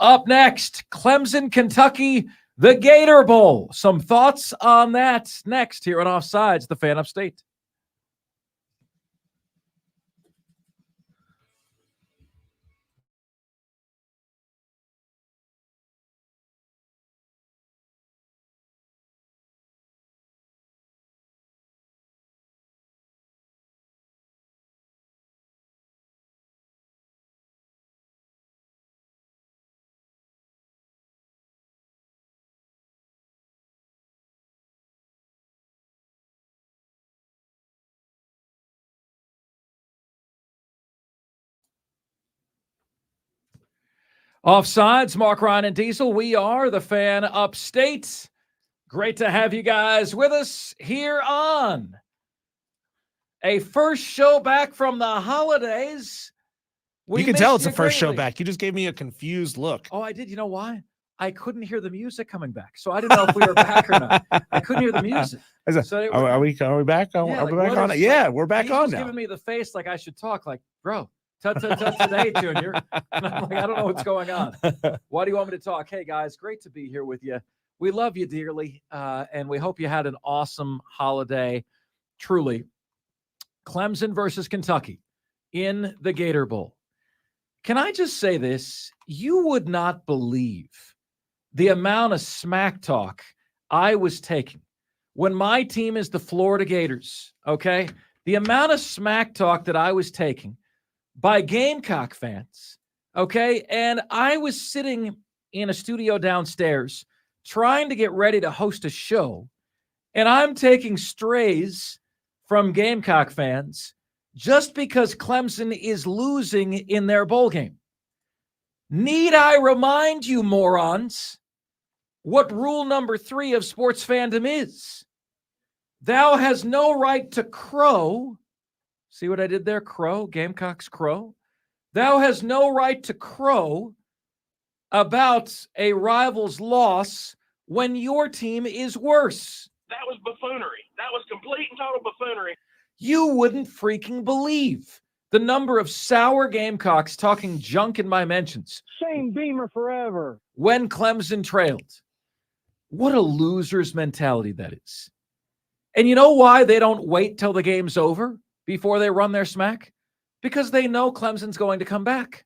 Up next, Clemson, Kentucky, the Gator Bowl. Some thoughts on that next here on Offsides, the Fan Upstate. Offsides, Mark, Ryan, and Diesel. We are the Fan Upstate. Great to have you guys with us here on a first show back from the holidays. You can tell it's the first show back. You just gave me a confused look. Oh, I did. You know why? I couldn't hear the music coming back, so I didn't know if we were back or not. I couldn't hear the music. Are we back? Are we back on it? Yeah, we're back on now. He's giving me the face like I should talk. Like, bro, today, Junior. And I'm like, I don't know what's going on. Why do you want me to talk? Hey, guys, great to be here with you. We love you dearly, and we hope you had an awesome holiday. Truly. Clemson versus Kentucky in the Gator Bowl. Can I just say this? You would not believe the amount of smack talk I was taking when my team is the Florida Gators, okay? The amount of smack talk that I was taking by Gamecock fans, okay? And I was sitting in a studio downstairs trying to get ready to host a show, and I'm taking strays from Gamecock fans just because Clemson is losing in their bowl game. Need I remind you, morons, what rule number 3 of sports fandom is? Thou has no right to crow. See what I did there? Crow, Gamecocks crow. Thou has no right to crow about a rival's loss when your team is worse. That was buffoonery. That was complete and total buffoonery. You wouldn't freaking believe the number of sour Gamecocks talking junk in my mentions. Shane Beamer forever. When Clemson trailed. What a loser's mentality that is. And you know why they don't wait till the game's over before they run their smack? Because they know Clemson's going to come back.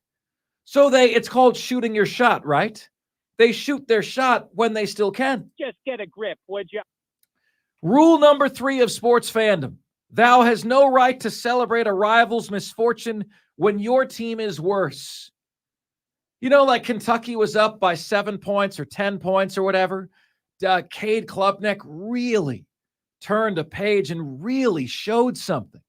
So it's called shooting your shot, right? They shoot their shot when they still can. Just get a grip, would you? Rule number 3 of sports fandom. Thou has no right to celebrate a rival's misfortune when your team is worse. You know, like Kentucky was up by 7 points or 10 points or whatever. Cade Klubnik really turned a page and really showed something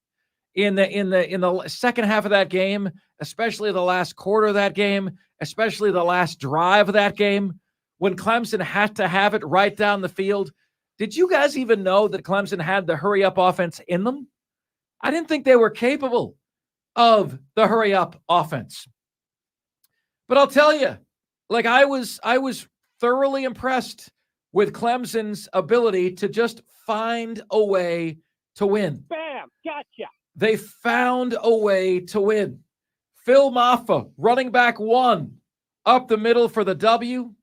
in the second half of that game, especially the last quarter of that game, especially the last drive of that game, when Clemson had to have it right down the field. Did you guys even know that Clemson had the hurry-up offense in them? I didn't think they were capable of the hurry-up offense. But I'll tell you, like I was thoroughly impressed with Clemson's ability to just find a way to win. Bam, gotcha. They found a way to win. Phil Maffa, running back 1, up the middle for the W.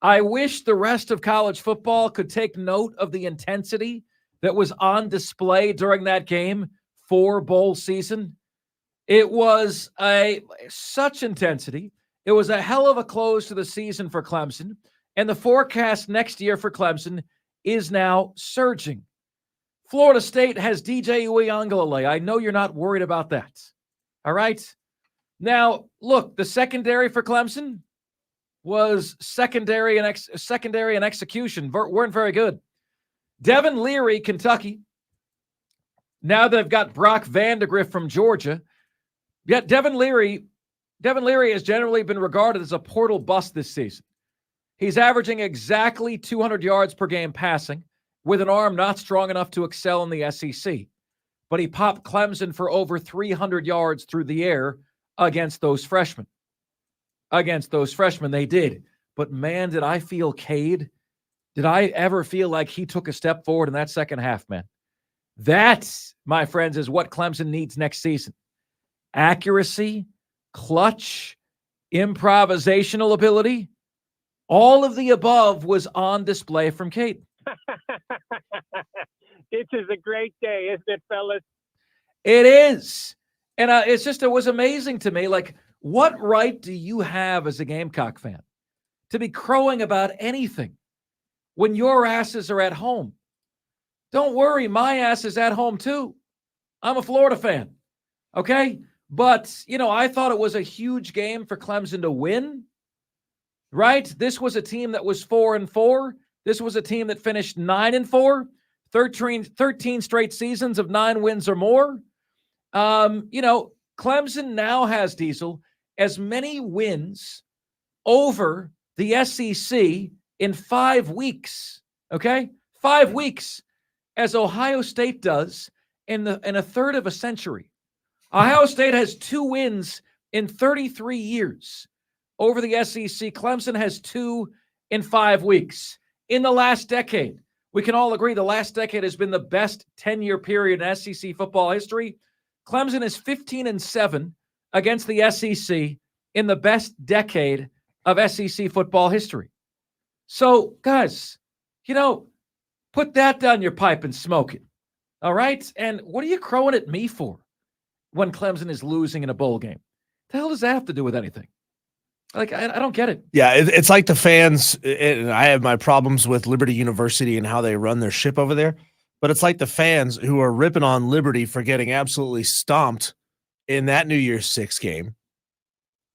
I wish the rest of college football could take note of the intensity that was on display during that game for bowl season. It was such intensity. It was a hell of a close to the season for Clemson. And the forecast next year for Clemson is now surging. Florida State has DJ Uiagalelei. I know you're not worried about that. All right? Now, look, the secondary for Clemson was secondary and execution. Weren't very good. Devin Leary, Kentucky. Now they've got Brock Vandegrift from Georgia. Yet Devin Leary has generally been regarded as a portal bust this season. He's averaging exactly 200 yards per game passing with an arm not strong enough to excel in the SEC. But he popped Clemson for over 300 yards through the air against those freshmen. They did. But man, did I feel Cade? Did I ever feel like he took a step forward in that second half, man? That, my friends, is what Clemson needs next season. Accuracy, clutch, improvisational ability. All of the above was on display from Kate. This is a great day, isn't it, fellas? It is. And it was amazing to me. Like, what right do you have as a Gamecock fan to be crowing about anything when your asses are at home? Don't worry, my ass is at home too. I'm a Florida fan. Okay? But, I thought it was a huge game for Clemson to win. Right? This was a team that was 4-4. This was a team that finished 9-4, 13 straight seasons of 9 wins or more. Clemson now has, Diesel, as many wins over the SEC in 5 weeks. Okay? 5 weeks, as Ohio State does in a third of a century. Ohio State has 2 wins in 33 years. Over the SEC, Clemson has 2 in 5 weeks. In the last decade, we can all agree the last decade has been the best 10-year period in SEC football history. Clemson is 15-7 against the SEC in the best decade of SEC football history. So, guys, put that down your pipe and smoke it. All right? And what are you crowing at me for when Clemson is losing in a bowl game? The hell does that have to do with anything? Like, I don't get it. Yeah, it's like the fans, and I have my problems with Liberty University and how they run their ship over there, but it's like the fans who are ripping on Liberty for getting absolutely stomped in that New Year's Six game.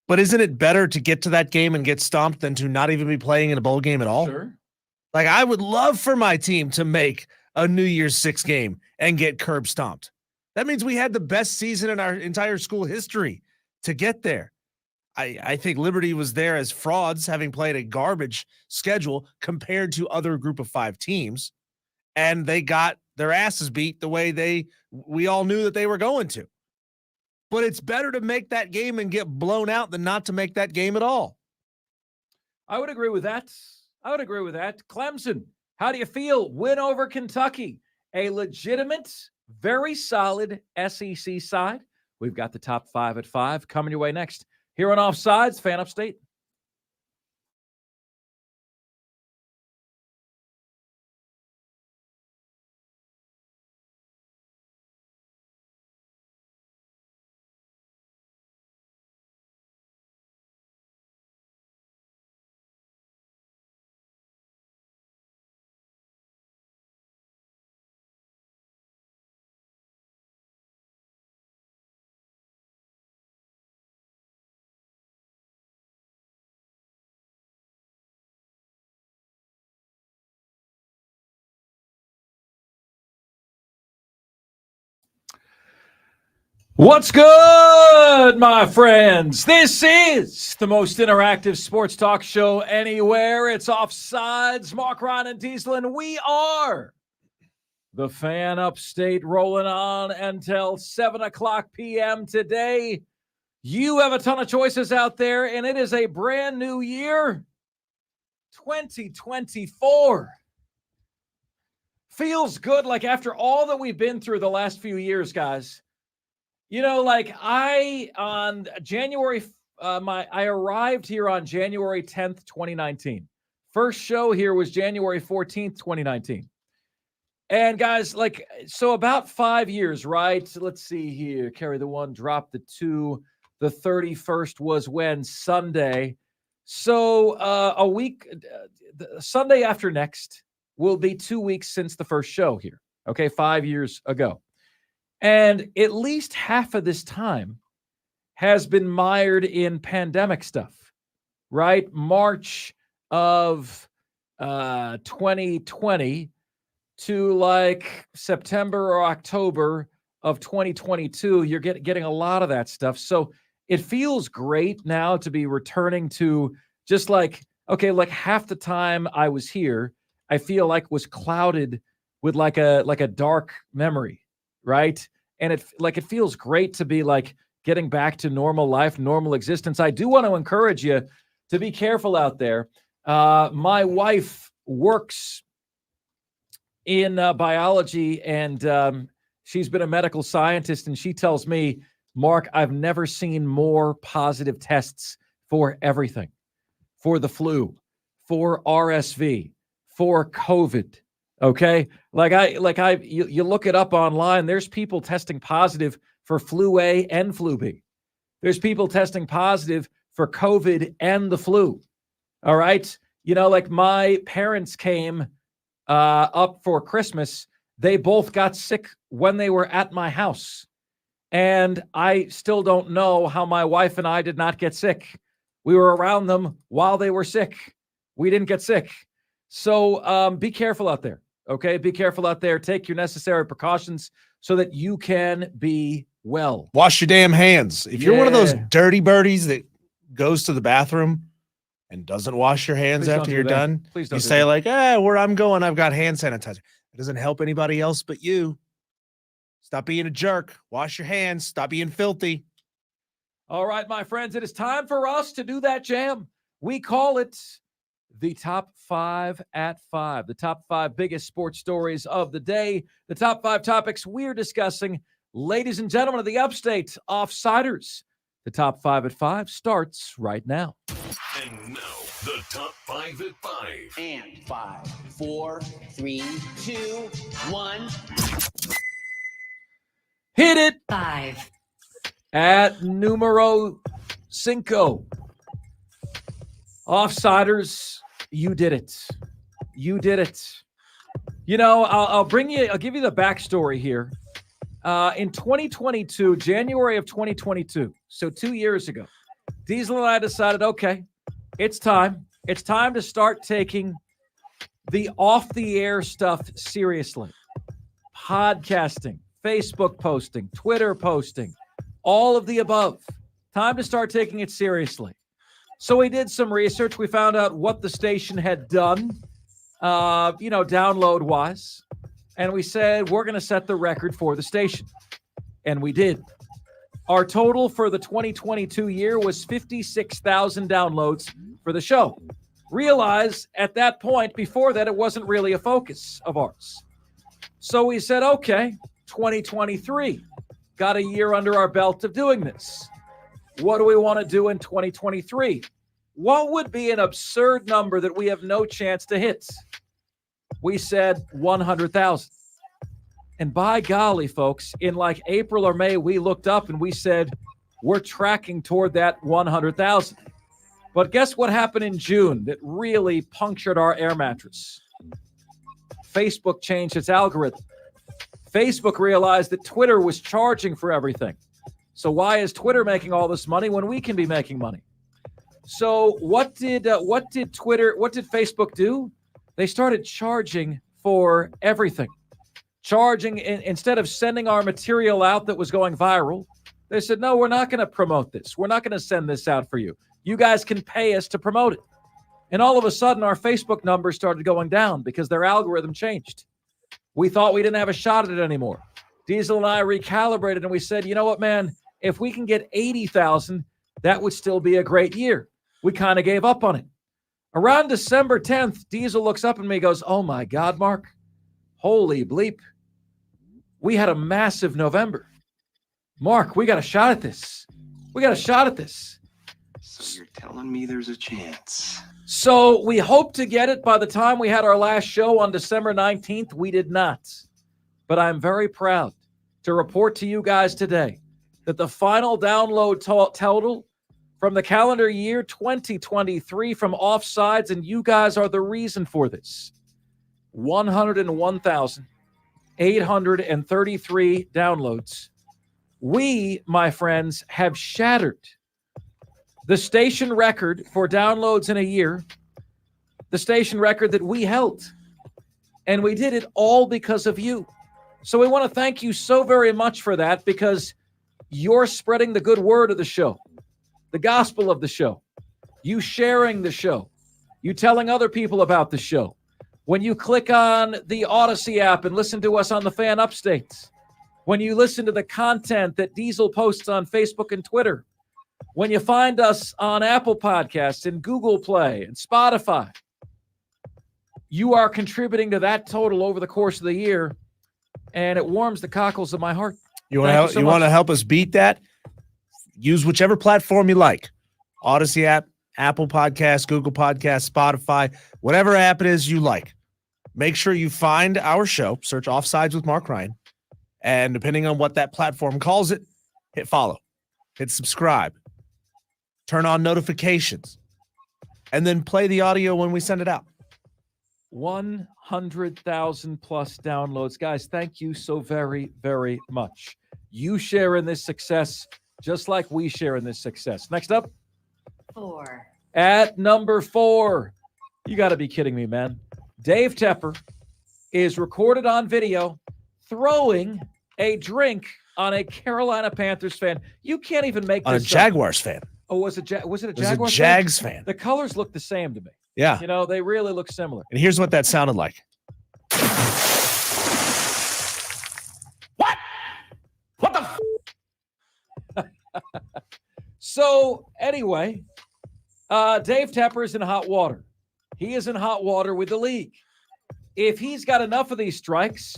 But isn't it better to get to that game and get stomped than to not even be playing in a bowl game at all? Sure. Like, I would love for my team to make a New Year's Six game and get curb stomped. That means we had the best season in our entire school history to get there. I think Liberty was there as frauds, having played a garbage schedule compared to other group of 5 teams, and they got their asses beat the way we all knew that they were going to. But it's better to make that game and get blown out than not to make that game at all. I would agree with that. Clemson, how do you feel? Win over Kentucky, a legitimate, very solid SEC side. We've got the top 5 at 5 coming your way next. Here on Offsides, Fan Upstate. What's good, my friends? This is the most interactive sports talk show anywhere. It's Offsides, Mark Ryan and Diesel, and we are the Fan Upstate, rolling on until 7 o'clock p.m. today. You have a ton of choices out there, and it is a brand new year, 2024. Feels good, like after all that we've been through the last few years, guys. I arrived here on January 10th, 2019. First show here was January 14th, 2019. And guys, so about 5 years, right? Let's see here. Carry the 1, drop the 2. The 31st was when? Sunday. So a week, Sunday after next will be 2 weeks since the first show here. Okay, 5 years ago. And at least half of this time has been mired in pandemic stuff, right? March of 2020 to September or October of 2022, you're getting a lot of that stuff. So it feels great now to be returning to just half the time I was here, I feel like was clouded with like a dark memory. Right. And it feels great to be getting back to normal life, normal existence. I do want to encourage you to be careful out there. My wife works in biology, and she's been a medical scientist, and she tells me, Mark, I've never seen more positive tests for everything, for the flu, for RSV, for COVID. Okay. You look it up online. There's people testing positive for flu A and flu B. There's people testing positive for COVID and the flu. All right. Like my parents came up for Christmas. They both got sick when they were at my house. And I still don't know how my wife and I did not get sick. We were around them while they were sick. We didn't get sick. So be careful out there. Okay. Be careful out there. Take your necessary precautions so that you can be well. Wash your damn hands. If you're one of those dirty birdies that goes to the bathroom and doesn't wash your hands after you're done, please don't you say like, where I'm going, I've got hand sanitizer. It doesn't help anybody else but you. Stop being a jerk. Wash your hands. Stop being filthy. All right, my friends, it is time for us to do that jam. We call it the Top 5 at 5, the top 5 biggest sports stories of the day, the top 5 topics we're discussing. Ladies and gentlemen of the Upstate, Offsiders, the Top 5 at 5 starts right now. And now, the Top 5 at 5. And 5, 4, 3, 2, 1. Hit it. 5. At numero 5. Offsiders, you did it. You did it. I'll give you the backstory here. In 2022, January of 2022, so 2 years ago, Diesel and I decided, okay, it's time. It's time to start taking the off-the-air stuff seriously. Podcasting, Facebook posting, Twitter posting, all of the above. Time to start taking it seriously. So we did some research. We found out what the station had done, download-wise. And we said, we're going to set the record for the station. And we did. Our total for the 2022 year was 56,000 downloads for the show. Realize at that point, before that, it wasn't really a focus of ours. So we said, okay, 2023, got a year under our belt of doing this. What do we want to do in 2023? What would be an absurd number that we have no chance to hit? We said 100,000. And by golly, folks, in like April or May, we looked up and we said, we're tracking toward that 100,000. But guess what happened in June that really punctured our air mattress? Facebook changed its algorithm. Facebook realized that Twitter was charging for everything. So why is Twitter making all this money when we can be making money? So what did Facebook do? They started charging for everything. Instead of sending our material out that was going viral, they said, no, we're not going to promote this. We're not going to send this out for you. You guys can pay us to promote it. And all of a sudden, our Facebook numbers started going down because their algorithm changed. We thought we didn't have a shot at it anymore. Diesel and I recalibrated and we said, you know what, man, if we can get 80,000, that would still be a great year. We kind of gave up on it. Around December 10th, Diesel looks up at me and goes, oh my God, Mark, holy bleep. We had a massive November. Mark, we got a shot at this. So you're telling me there's a chance? So we hoped to get it by the time we had our last show on December 19th. We did not. But I'm very proud to report to you guys today that the final download total from the calendar year 2023 from Offsides, and you guys are the reason for this, 101,833 downloads. We, my friends, have shattered the station record for downloads in a year, the station record that we held. And we did it all because of you. So we want to thank you so very much for that, because you're spreading the good word of the show, the gospel of the show, you sharing the show, you telling other people about the show. When you click on the Odyssey app and listen to us on the Fan Upstates, when you listen to the content that Diesel posts on Facebook and Twitter, when you find us on Apple Podcasts and Google Play and Spotify, you are contributing to that total over the course of the year, and it warms the cockles of my heart. You want to help us beat that? Use whichever platform you like. Odyssey app, Apple Podcasts, Google Podcasts, Spotify, whatever app it is you like. Make sure you find our show, search Offsides with Mark Ryan, and depending on what that platform calls it, hit follow, hit subscribe, turn on notifications, and then play the audio when we send it out. 100,000 plus downloads. Guys, thank you so very, very much. You share in this success just like we share in this success. Next up. 4. At number 4. You got to be kidding me, man. Dave Tepper is recorded on video throwing a drink on a Carolina Panthers fan. You can't even make this on a Jaguars fan. Oh, was it a Jaguars fan? It was a Jags fan. The colors look the same to me. Yeah. You know, they really look similar. And here's what that sounded like. What? What the So, anyway, Dave Tepper is in hot water. He is in hot water with the league. If he's got enough of these strikes,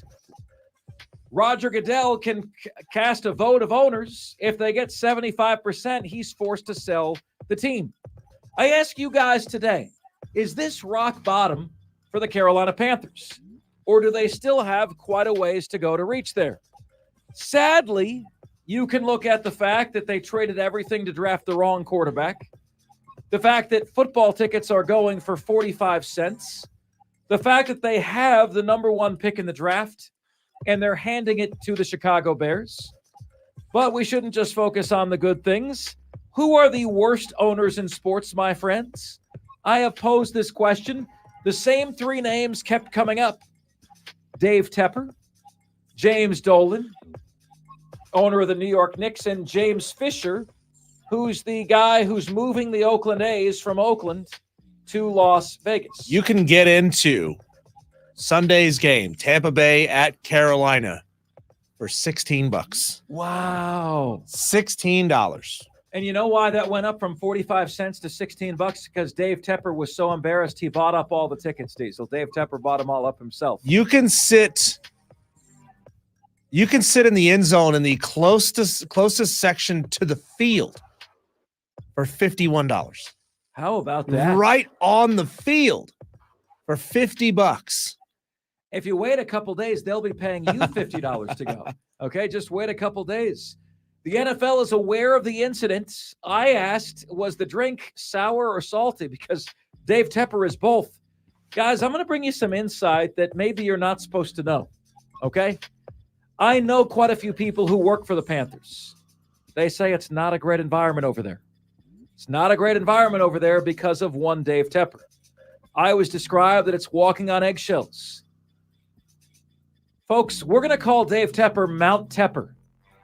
Roger Goodell can cast a vote of owners. If they get 75%, he's forced to sell the team. I ask you guys today, is this rock bottom for the Carolina Panthers? Or do they still have quite a ways to go to reach there? Sadly, you can look at the fact that they traded everything to draft the wrong quarterback. The fact that football tickets are going for 45 cents. The fact that they have the number 1 pick in the draft and they're handing it to the Chicago Bears. But we shouldn't just focus on the good things. Who are the worst owners in sports, my friends? I have posed this question. The same 3 names kept coming up. Dave Tepper, James Dolan, owner of the New York Knicks, and James Fisher, who's the guy who's moving the Oakland A's from Oakland to Las Vegas. You can get into Sunday's game, Tampa Bay at Carolina, for $16. Wow. $16. And you know why that went up from 45 cents to $16? Because Dave Tepper was so embarrassed he bought up all the tickets, Diesel. Dave Tepper bought them all up himself. You can sit in the end zone in the closest section to the field for $51. How about that? Right on the field for $50. If you wait a couple days, they'll be paying you $50 to go. Okay, just wait a couple days. The NFL is aware of the incident. I asked, was the drink sour or salty? Because Dave Tepper is both. Guys, I'm going to bring you some insight that maybe you're not supposed to know. Okay? I know quite a few people who work for the Panthers. They say it's not a great environment over there. It's not a great environment over there because of one Dave Tepper. I always describe that it's walking on eggshells. Folks, we're going to call Dave Tepper Mount Tepper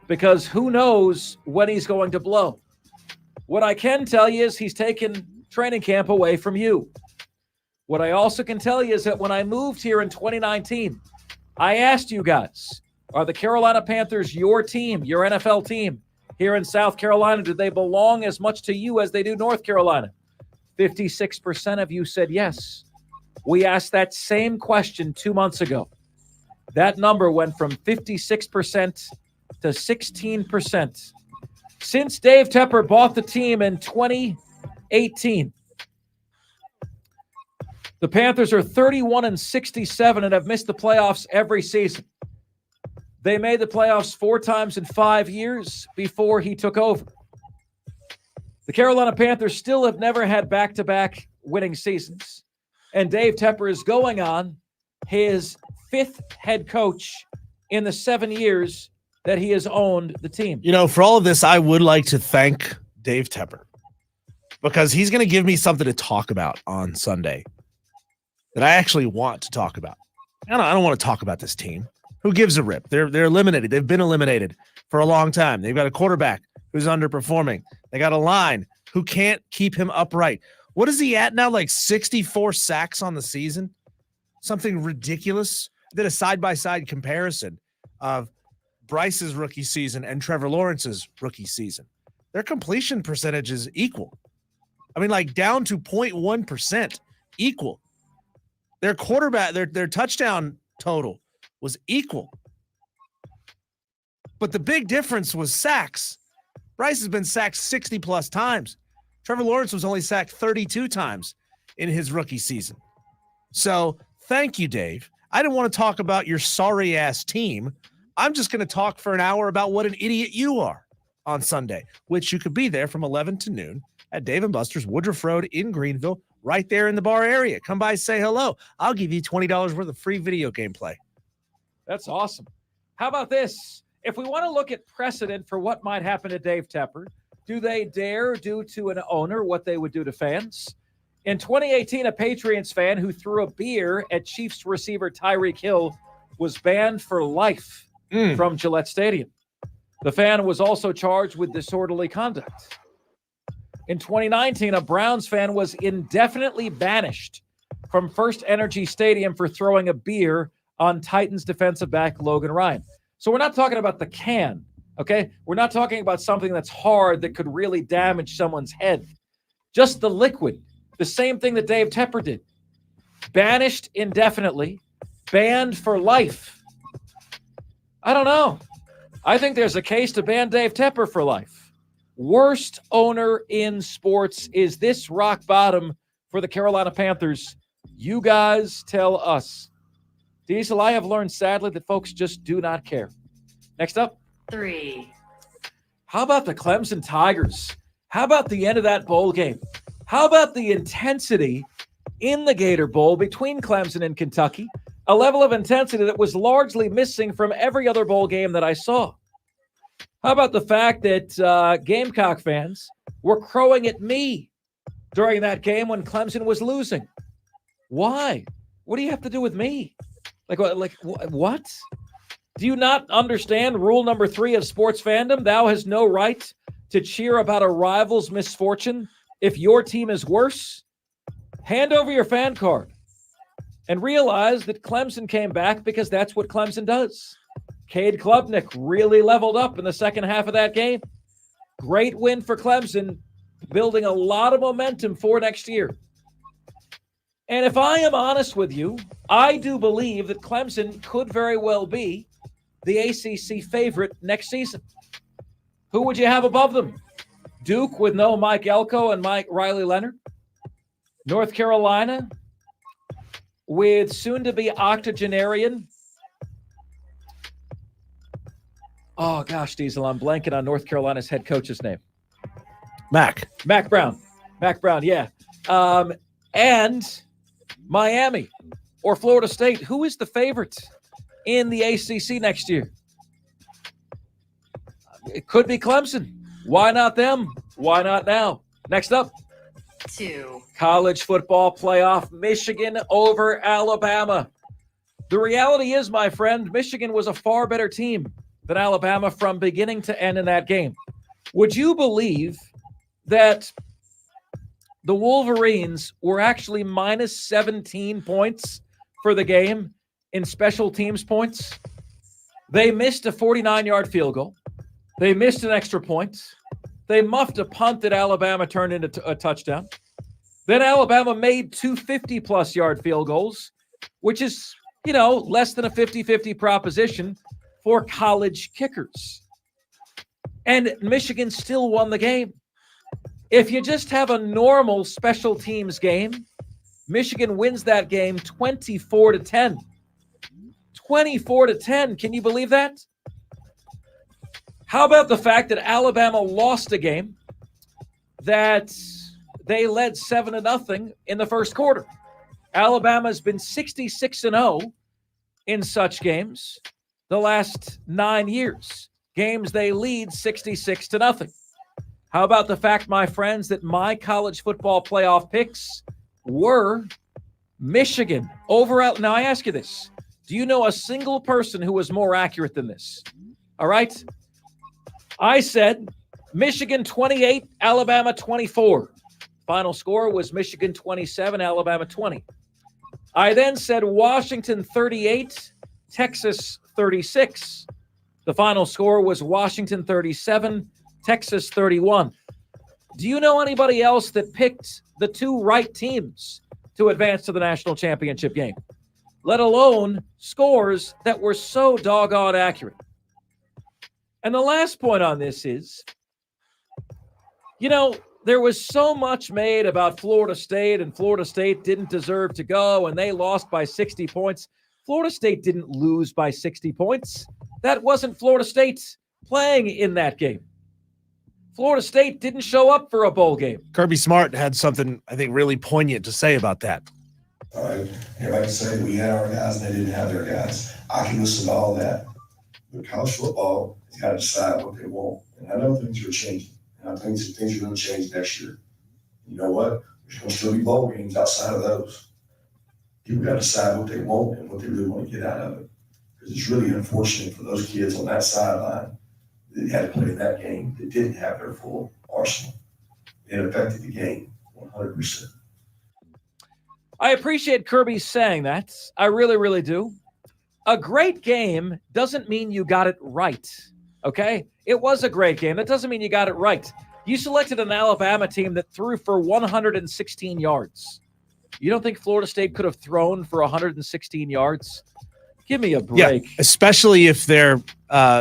because who knows when he's going to blow. What I can tell you is he's taken training camp away from you. What I also can tell you is that when I moved here in 2019, I asked you guys, are the Carolina Panthers your team, your NFL team here in South Carolina? Do they belong as much to you as they do North Carolina? 56% of you said yes. We asked that same question 2 months ago. That number went from 56% to 16%. Since Dave Tepper bought the team in 2018, the Panthers are 31-67 and have missed the playoffs every season. They made the playoffs 4 times in 5 years before he took over. The Carolina Panthers still have never had back-to-back winning seasons. And Dave Tepper is going on his 5th head coach in the 7 years that he has owned the team. You know, for all of this, I would like to thank Dave Tepper because he's going to give me something to talk about on Sunday that I actually want to talk about. I don't want to talk about this team. Who gives a rip? They're eliminated. They've been eliminated for a long time. They've got a quarterback who's underperforming. They got a line who can't keep him upright. What is he at now? Like 64 sacks on the season? Something ridiculous. I did a side-by-side comparison of Bryce's rookie season and Trevor Lawrence's rookie season. Their completion percentage is equal. I mean, like down to 0.1% equal. Their quarterback, their touchdown total was equal. But the big difference was sacks. Bryce has been sacked 60 plus times. Trevor Lawrence was only sacked 32 times in his rookie season. So thank you, Dave. I didn't want to talk about your sorry-ass team. I'm just going to talk for an hour about what an idiot you are on Sunday, which you could be there from 11 to noon at Dave & Buster's, Woodruff Road in Greenville, right there in the bar area. Come by, say hello. I'll give you $20 worth of free video game play. That's awesome. How about this? If we want to look at precedent for what might happen to Dave Tepper, do they dare do to an owner what they would do to fans? In 2018, a Patriots fan who threw a beer at Chiefs receiver Tyreek Hill was banned for life from Gillette Stadium. The fan was also charged with disorderly conduct. In 2019, a Browns fan was indefinitely banished from First Energy Stadium for throwing a beer on Titans defensive back Logan Ryan. So we're not talking about the can, okay? We're not talking about something that's hard that could really damage someone's head. Just the liquid, the same thing that Dave Tepper did. Banished indefinitely, banned for life. I don't know. I think there's a case to ban Dave Tepper for life. Worst owner in sports. Is this rock bottom for the Carolina Panthers? You guys tell us. Diesel, I have learned sadly that folks just do not care. Next up. 3. How about the Clemson Tigers? How about the end of that bowl game? How about the intensity in the Gator Bowl between Clemson and Kentucky? A level of intensity that was largely missing from every other bowl game that I saw. How about the fact that Gamecock fans were crowing at me during that game when Clemson was losing? Why? What do you have to do with me? Like what? Do you not understand rule number 3 of sports fandom? Thou has no right to cheer about a rival's misfortune if your team is worse. Hand over your fan card and realize that Clemson came back because that's what Clemson does. Cade Klubnik really leveled up in the second half of that game. Great win for Clemson, building a lot of momentum for next year. And if I am honest with you, I do believe that Clemson could very well be the ACC favorite next season. Who would you have above them? Duke with no Mike Elko and Mike Riley Leonard? North Carolina with soon-to-be octogenarian. Oh, gosh, Diesel, I'm blanking on North Carolina's head coach's name. Mac Brown, yeah. And Miami or Florida State. Who is the favorite in the ACC next year? It could be Clemson. Why not them? Why not now? Next up. 2. College football playoff, Michigan over Alabama. The reality is, my friend, Michigan was a far better team than Alabama from beginning to end in that game. Would you believe that the Wolverines were actually minus 17 points for the game in special teams points? They missed a 49-yard field goal. They missed an extra point. They muffed a punt that Alabama turned into a touchdown. Then Alabama made 2 50-plus yard field goals, which is, less than a 50-50 proposition for college kickers. And Michigan still won the game. If you just have a normal special teams game, Michigan wins that game 24-10. 24-10. Can you believe that? How about the fact that Alabama lost a game that they led 7-0 in the first quarter? Alabama's been 66-0 in such games the last 9 years. Games they lead 66-0. How about the fact, my friends, that my college football playoff picks were Michigan over out. Now, I ask you this. Do you know a single person who was more accurate than this? All right. I said Michigan 28, Alabama 24. Final score was Michigan 27, Alabama 20. I then said Washington 38, Texas 36. The final score was Washington 37, Texas 31. Do you know anybody else that picked the 2 right teams to advance to the national championship game, let alone scores that were so doggone accurate? And the last point on this is, There was so much made about Florida State, and Florida State didn't deserve to go, and they lost by 60 points. Florida State didn't lose by 60 points. That wasn't Florida State playing in that game. Florida State didn't show up for a bowl game. Kirby Smart had something, I think, really poignant to say about that. All right, everybody can say we had our guys and they didn't have their guys. I can listen to all that. But college football has got to decide what they want. And I know things are changing. And I think some things are going to change next year. You know what? There's going to still be bowl games outside of those. People got to decide what they want and what they really want to get out of it. Because it's really unfortunate for those kids on that sideline that had to play in that game that didn't have their full arsenal. It affected the game 100%. I appreciate Kirby saying that. I really, really do. A great game doesn't mean you got it right, okay? It was a great game. That doesn't mean you got it right. You selected an Alabama team that threw for 116 yards. You don't think Florida State could have thrown for 116 yards? Give me a break. Yeah, especially if their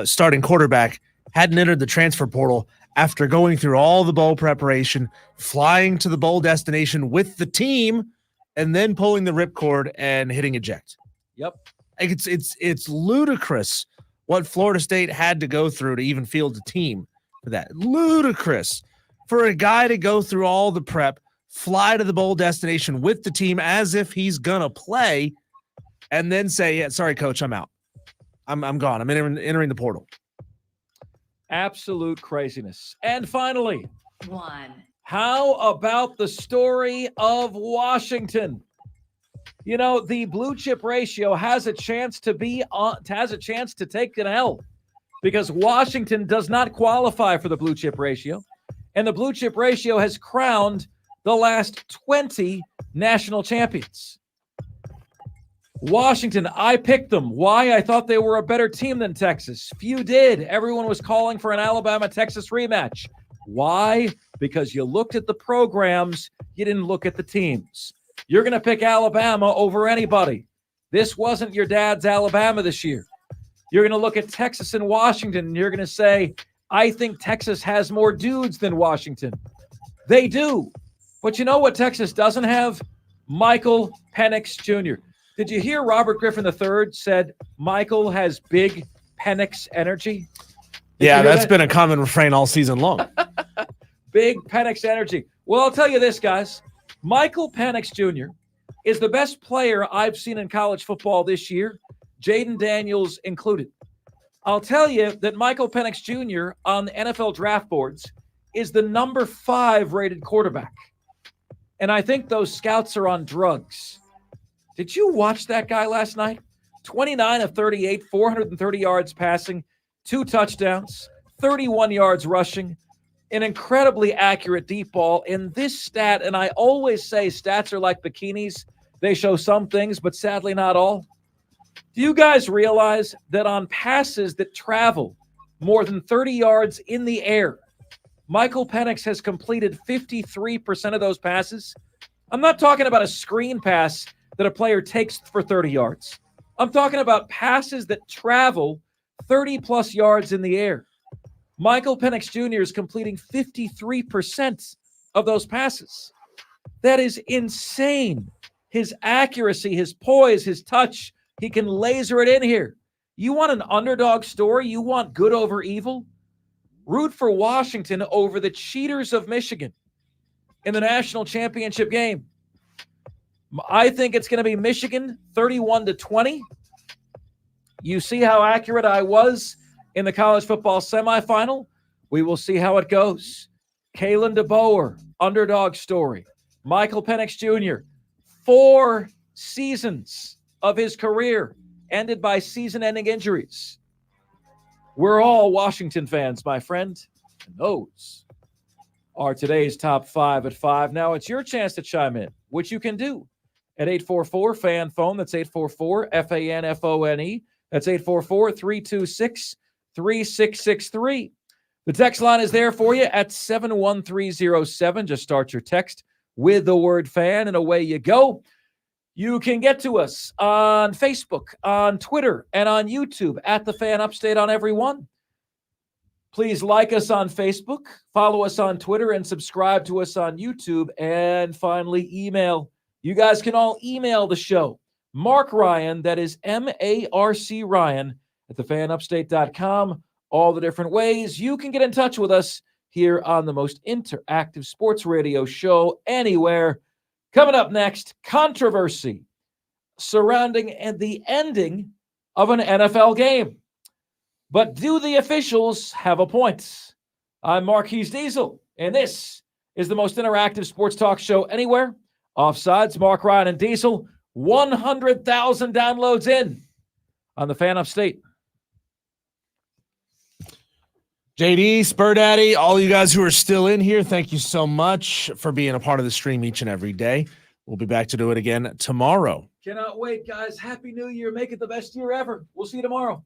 starting quarterback hadn't entered the transfer portal after going through all the bowl preparation, flying to the bowl destination with the team, and then pulling the ripcord and hitting eject. Yep. Like it's ludicrous what Florida State had to go through to even field a team for that. Ludicrous for a guy to go through all the prep, fly to the bowl destination with the team as if he's gonna play, and then say, "Yeah, sorry, coach, I'm out. I'm gone. I'm entering the portal." Absolute craziness. And finally, 1. How about the story of Washington? You know, the blue chip ratio has a chance to take an L because Washington does not qualify for the blue chip ratio. And the blue chip ratio has crowned the last 20 national champions. Washington, I picked them. Why? I thought they were a better team than Texas. Few did. Everyone was calling for an Alabama-Texas rematch. Why? Because you looked at the programs, you didn't look at the teams. You're going to pick Alabama over anybody. This wasn't your dad's Alabama this year. You're going to look at Texas and Washington, and you're going to say, I think Texas has more dudes than Washington. They do. But you know what Texas doesn't have? Michael Penix Jr. Did you hear Robert Griffin III said Michael has big Penix energy? Yeah, that's been a common refrain all season long. Big Penix energy. Well, I'll tell you this, guys. Michael Penix Jr. is the best player I've seen in college football this year, Jaden Daniels included. I'll tell you that Michael Penix Jr. on the NFL draft boards is the number 5 rated quarterback. And I think those scouts are on drugs. Did you watch that guy last night? 29 of 38, 430 yards passing, 2 touchdowns, 31 yards rushing, an incredibly accurate deep ball. In this stat, and I always say stats are like bikinis. They show some things, but sadly not all. Do you guys realize that on passes that travel more than 30 yards in the air, Michael Penix has completed 53% of those passes? I'm not talking about a screen pass that a player takes for 30 yards. I'm talking about passes that travel 30-plus yards in the air. Michael Penix Jr. is completing 53% of those passes. That is insane. His accuracy, his poise, his touch, he can laser it in here. You want an underdog story? You want good over evil? Root for Washington over the cheaters of Michigan in the national championship game. I think it's going to be Michigan 31-20. You see how accurate I was in the college football semifinal. We will see how it goes. Kalen DeBoer, underdog story. Michael Penix Jr., 4 seasons of his career ended by season-ending injuries. We're all Washington fans, my friend. And those are today's top 5 at 5. Now it's your chance to chime in, which you can do at 844-FAN-PHONE. That's 844-FANFONE. That's 844-326-3663. The text line is there for you at 71307. Just start your text with the word fan, and away you go. You can get to us on Facebook, on Twitter, and on YouTube at The Fan Upstate on every one. Please like us on Facebook, follow us on Twitter, and subscribe to us on YouTube. And finally, email. You guys can all email the show. Mark Ryan, that is MARC Ryan, at thefanupstate.com. All the different ways you can get in touch with us here on the most interactive sports radio show anywhere. Coming up next, controversy surrounding the ending of an NFL game. But do the officials have a point? I'm Marquise Diesel, and this is the most interactive sports talk show anywhere. Offsides, Mark Ryan and Diesel, 100,000 downloads in on the Fan Upstate. JD, Spur Daddy, all you guys who are still in here, thank you so much for being a part of the stream each and every day. We'll be back to do it again tomorrow. Cannot wait, guys. Happy New Year. Make it the best year ever. We'll see you tomorrow.